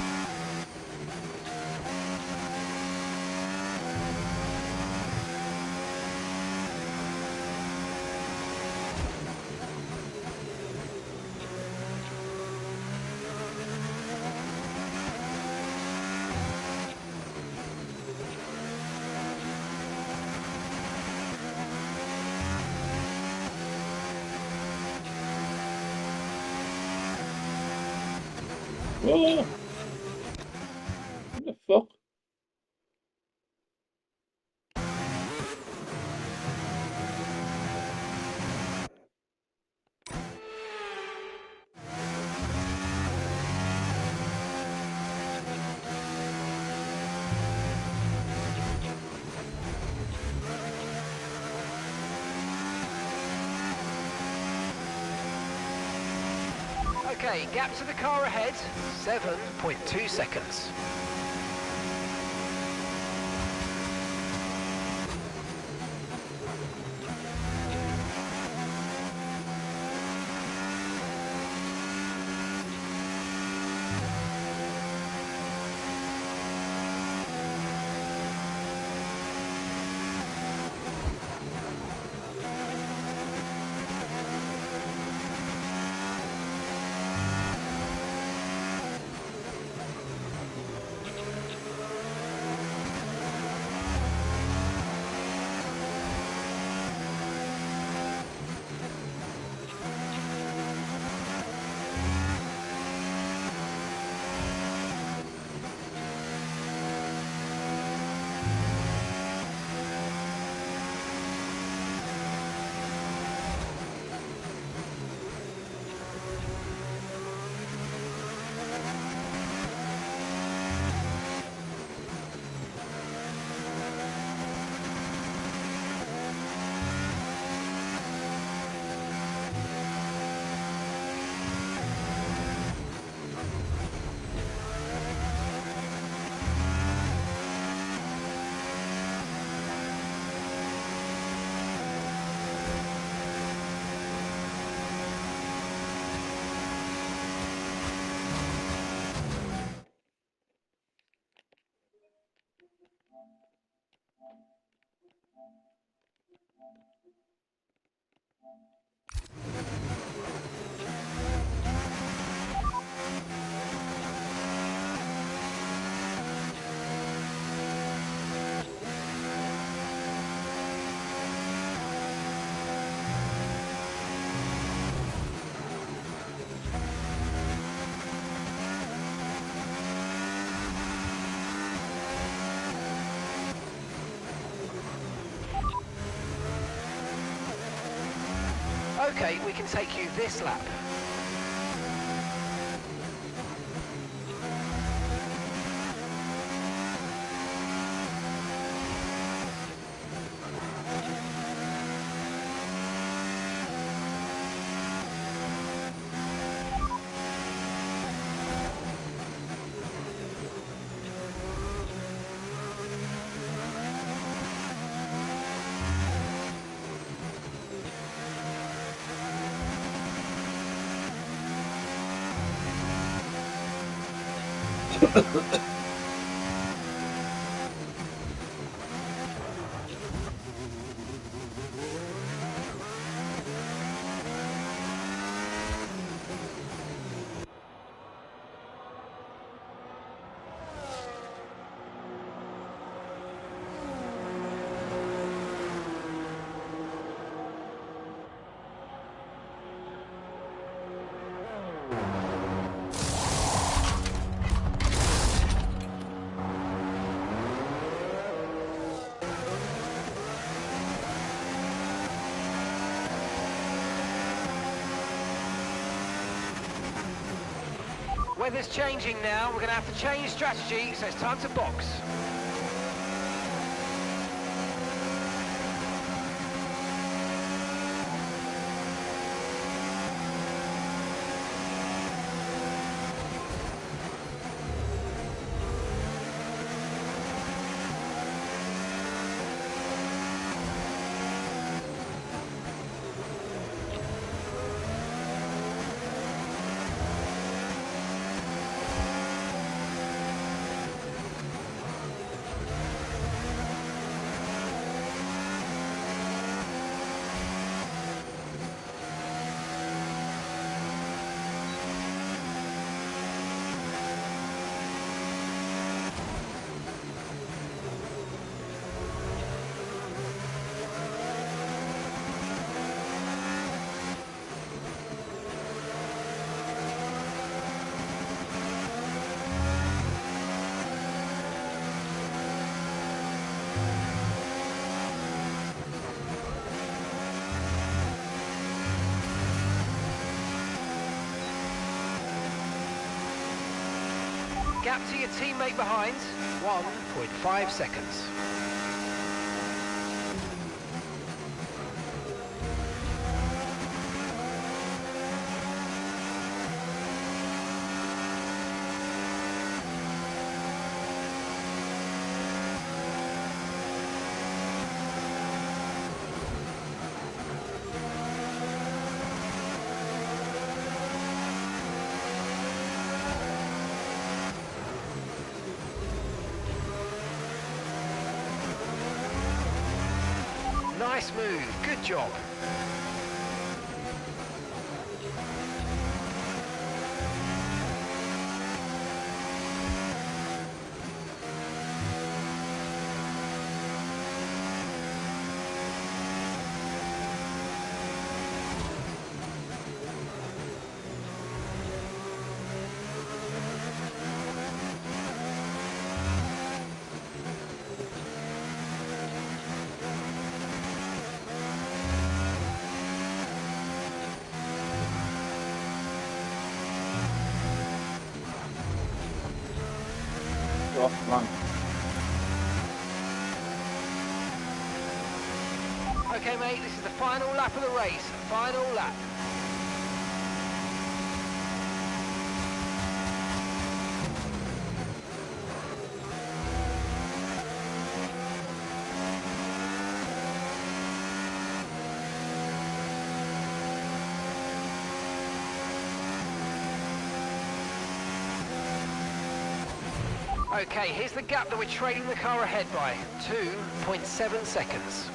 Whoa! What the fuck? Okay, gap to the car ahead, 7.2 seconds. Okay, we can take you this lap. Weather's changing now. We're going to have to change strategy, so it's time to box. Gap to your teammate behind, 1.5 seconds. Nice move, good job. Offline. Okay, mate, this is the final lap of the race. Final lap. Okay, here's the gap that we're trailing the car ahead by, 2.7 seconds.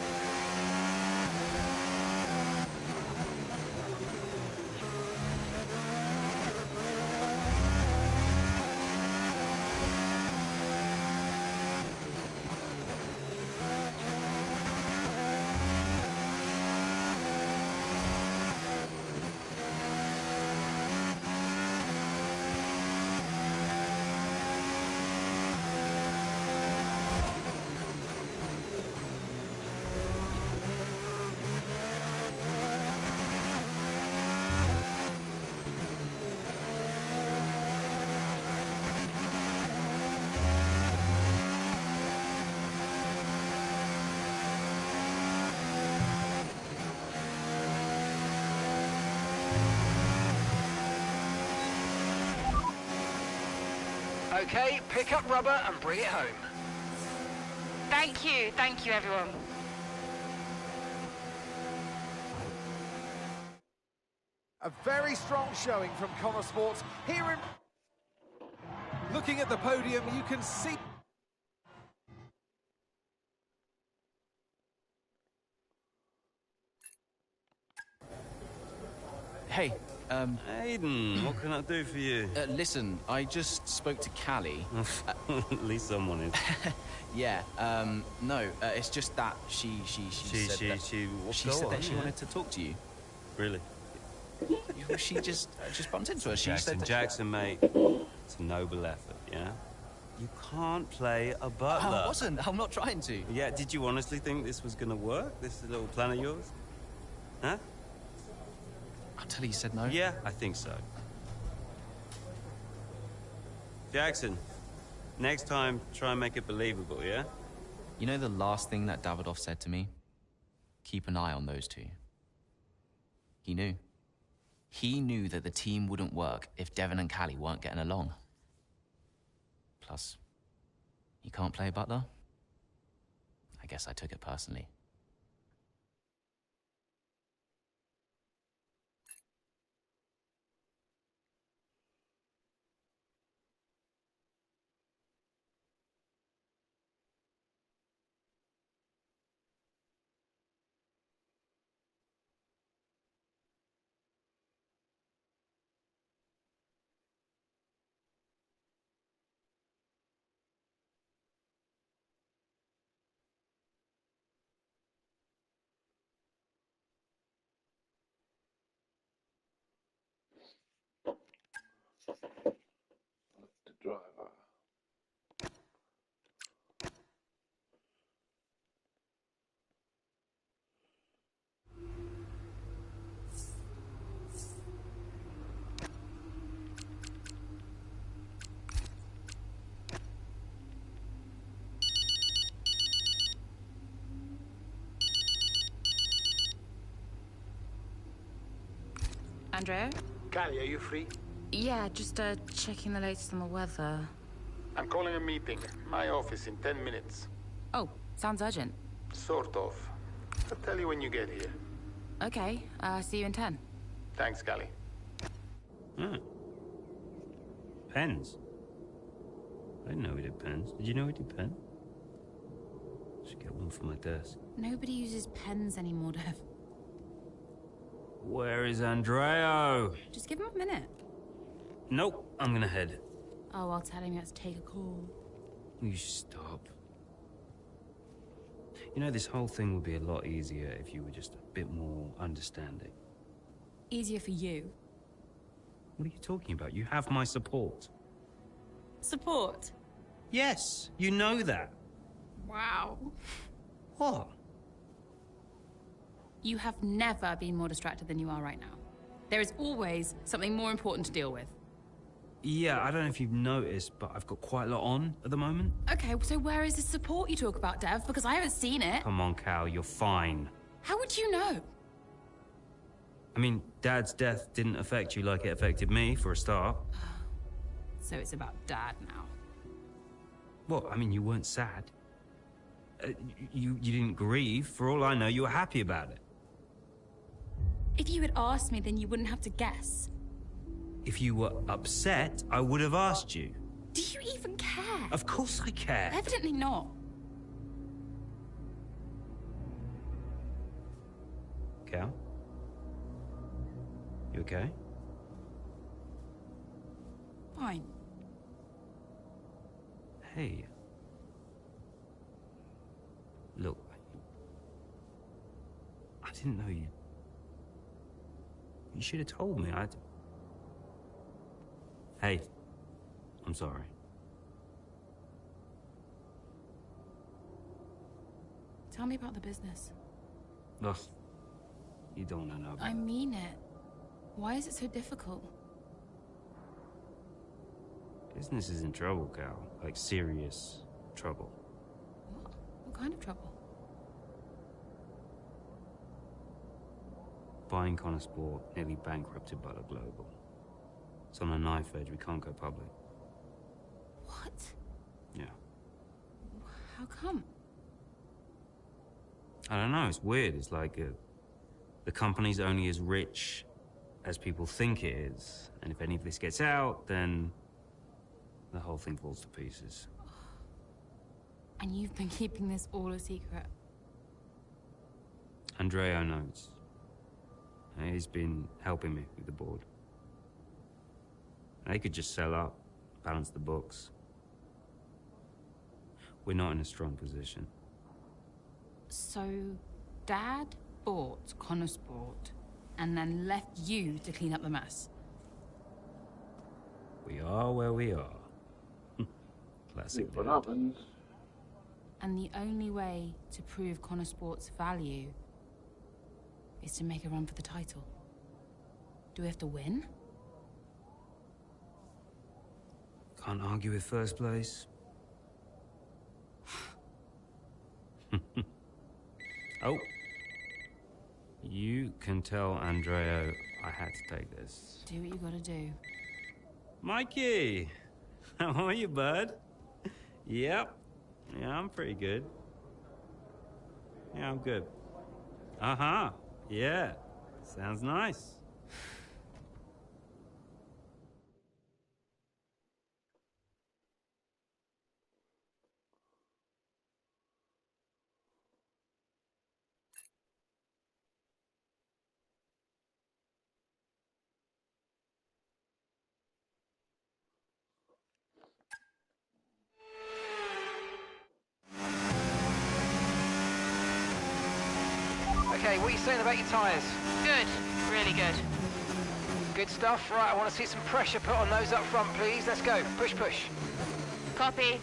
Okay, pick up rubber and bring it home. Thank you everyone. A very strong showing from Connor Sports here in... Looking at the podium, you can see... Hey, Aiden, what can I do for you? Listen, I just spoke to Callie. At least someone is. Yeah, no, it's just that she said that she wanted to talk to you. Really? She just bumped into her. She said that Jackson, mate, it's a noble effort, yeah? You can't play a butler. I wasn't. I'm not trying to. Yeah, did you honestly think this was going to work, this little plan of yours? Huh? Until he said no. Yeah, I think so. Jackson, next time, try and make it believable, yeah? You know the last thing that Davidoff said to me? Keep an eye on those two. He knew. He knew that the team wouldn't work if Devon and Callie weren't getting along. Plus, he can't play Butler. I guess I took it personally. The driver. Andrea? Callie, are you free? Yeah, just checking the latest on the weather. I'm calling a meeting. My office in 10 minutes. Oh, sounds urgent. Sort of. I'll tell you when you get here. Okay, see you in 10. Thanks, Callie. Hmm. Pens. I didn't know we did pens. Did you know we did pens? Should get one for my desk. Nobody uses pens anymore, Dev. Where is Andreo? Just give him a minute. Nope, I'm gonna head. Oh, I'll tell him he has to take a call. You stop. You know, this whole thing would be a lot easier if you were just a bit more understanding. Easier for you. What are you talking about? You have my support. Support? Yes, you know that. Wow. What? You have never been more distracted than you are right now. There is always something more important to deal with. Yeah, I don't know if you've noticed, but I've got quite a lot on at the moment. Okay, so where is the support you talk about, Dev? Because I haven't seen it. Come on, Cal, you're fine. How would you know? I mean, Dad's death didn't affect you like it affected me, for a start. So it's about Dad now. Well, I mean, you weren't sad. You didn't grieve. For all I know, you were happy about it. If you had asked me, then you wouldn't have to guess. If you were upset, I would have asked you. Do you even care? Of course I care. Evidently not. Cal? You okay? Fine. Hey. Look, I didn't know you. You should have told me. Hey, I'm sorry. Tell me about the business. Ugh, you don't want to know about I mean it. Why is it so difficult? Business is in trouble, Cal. Like, serious trouble. What kind of trouble? Buying Connor Sport nearly bankrupted Butler Global. It's on a knife edge. We can't go public. What? Yeah. How come? I don't know. It's weird. It's like the company's only as rich as people think it is. And if any of this gets out, then the whole thing falls to pieces. And you've been keeping this all a secret? Andreo knows. He's been helping me with the board. They could just sell up, balance the books. We're not in a strong position. So, Dad bought Connor Sport and then left you to clean up the mess? We are where we are. Classic. What happens? And the only way to prove Connor Sport's value is to make a run for the title. Do we have to win? Can't argue with first place. Oh. You can tell Andreo I had to take this. Do what you gotta do. Mikey! How are you, bud? Yep. Yeah, I'm pretty good. Yeah, I'm good. Uh-huh. Yeah. Sounds nice. Okay, what are you saying about your tyres? Good, really good. Good stuff. Right, I want to see some pressure put on those up front, please. Let's go. Push, push. Copy.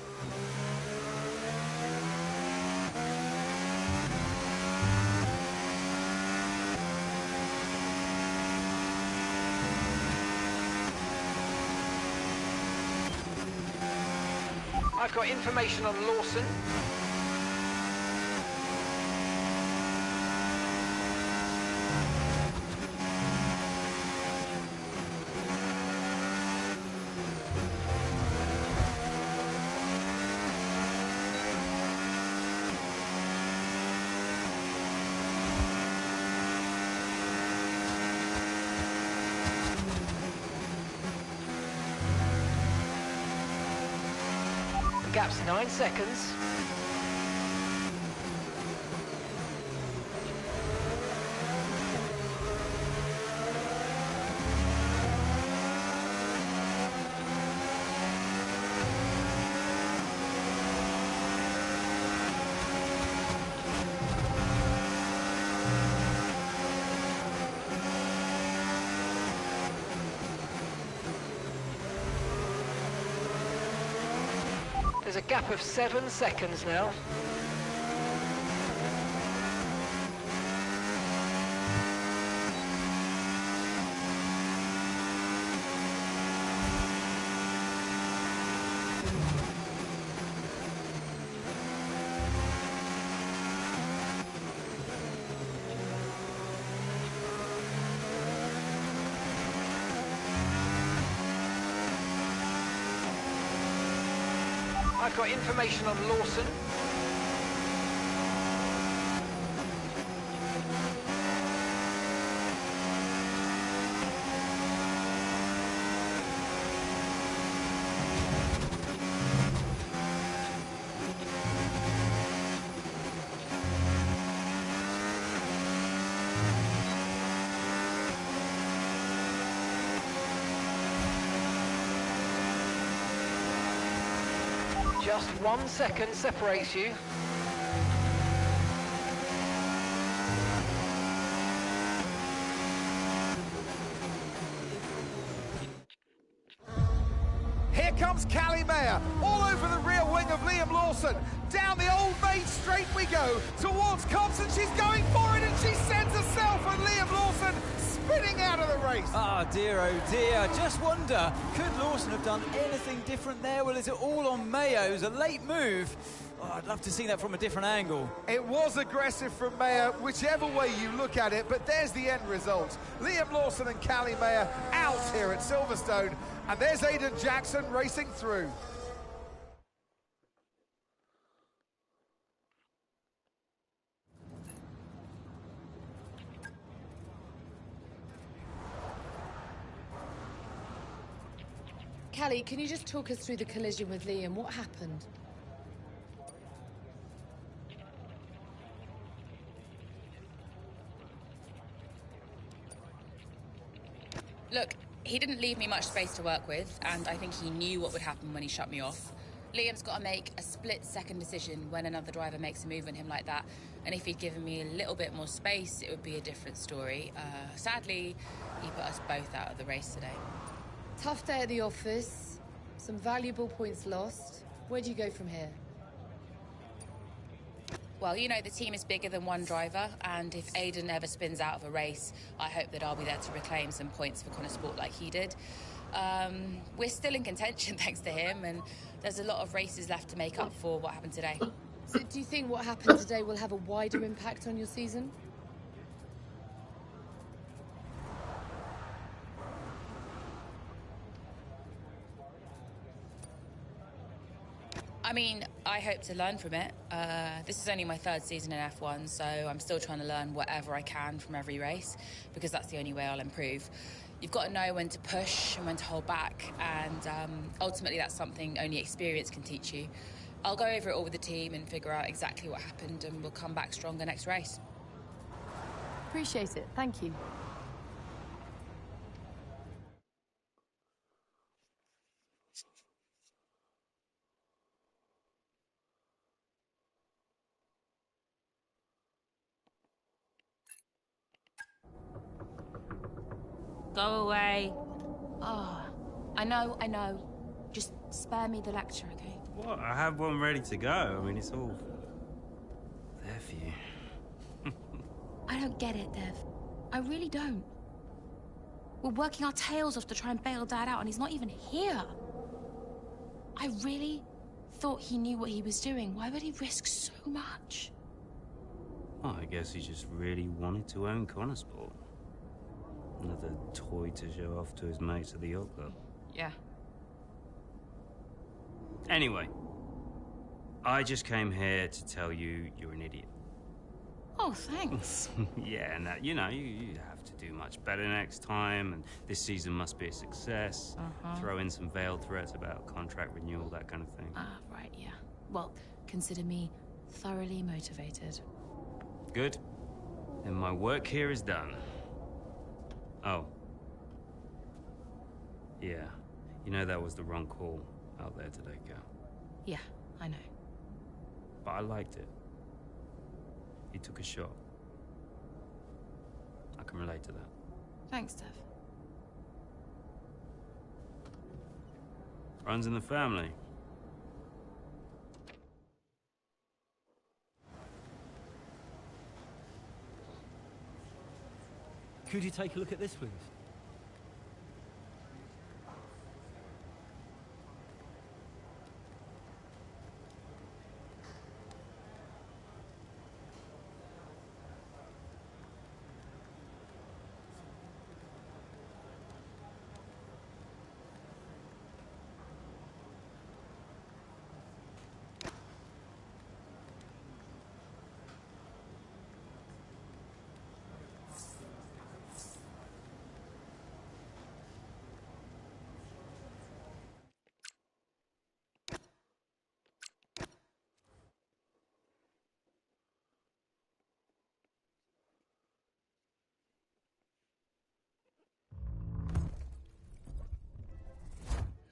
I've got information on Lawson. The gap's 9 seconds. There's a gap of 7 seconds now. I've got information on Lawson. Just 1 second separates you. Here comes Callie Mayer, all over the rear wing of Liam Lawson. Down the Old Maid Straight we go, towards Cops, and she's going for it, and she sends herself and Liam Lawson spinning out of the race. Ah, dear, oh dear. Just wonder, could Lawson have done anything different there? Well, is it all on Mayo's? A late move? Oh, I'd love to see that from a different angle. It was aggressive from Mayer, whichever way you look at it, but there's the end result. Liam Lawson and Callie Mayer out here at Silverstone, and there's Aiden Jackson racing through. Callie, can you just talk us through the collision with Liam? What happened? Look, he didn't leave me much space to work with, and I think he knew what would happen when he shut me off. Liam's got to make a split-second decision when another driver makes a move on him like that, and if he'd given me a little bit more space, it would be a different story. Sadly, he put us both out of the race today. Tough day at the office, some valuable points lost. Where do you go from here? Well, you know, the team is bigger than one driver, and if Aiden ever spins out of a race, I hope that I'll be there to reclaim some points for Connor Sport like he did. We're still in contention thanks to him, and there's a lot of races left to make up for what happened today. So do you think what happened today will have a wider impact on your season? I mean, I hope to learn from it. This is only my third season in F1, so I'm still trying to learn whatever I can from every race, because that's the only way I'll improve. You've got to know when to push and when to hold back, and ultimately that's something only experience can teach you. I'll go over it all with the team and figure out exactly what happened, and we'll come back stronger next race. Appreciate it. Thank you. Go away. Oh, I know. Just spare me the lecture, okay? What? I have one ready to go. I mean, it's all there for you. I don't get it, Dev. I really don't. We're working our tails off to try and bail Dad out, and he's not even here. I really thought he knew what he was doing. Why would he risk so much? Oh, I guess he just really wanted to own Connor Sport. Another toy to show off to his mates at the yacht club. Yeah. Anyway, I just came here to tell you you're an idiot. Oh, thanks. Yeah, and that, you know, you have to do much better next time, and this season must be a success. Throw in some veiled threats about contract renewal, that kind of thing. Right, yeah. Well, consider me thoroughly motivated. Good. Then my work here is done. Oh. Yeah. You know that was the wrong call out there today, Cal. Yeah, I know. But I liked it. He took a shot. I can relate to that. Thanks, Dev. Runs in the family. Could you take a look at this, please?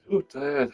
So tired.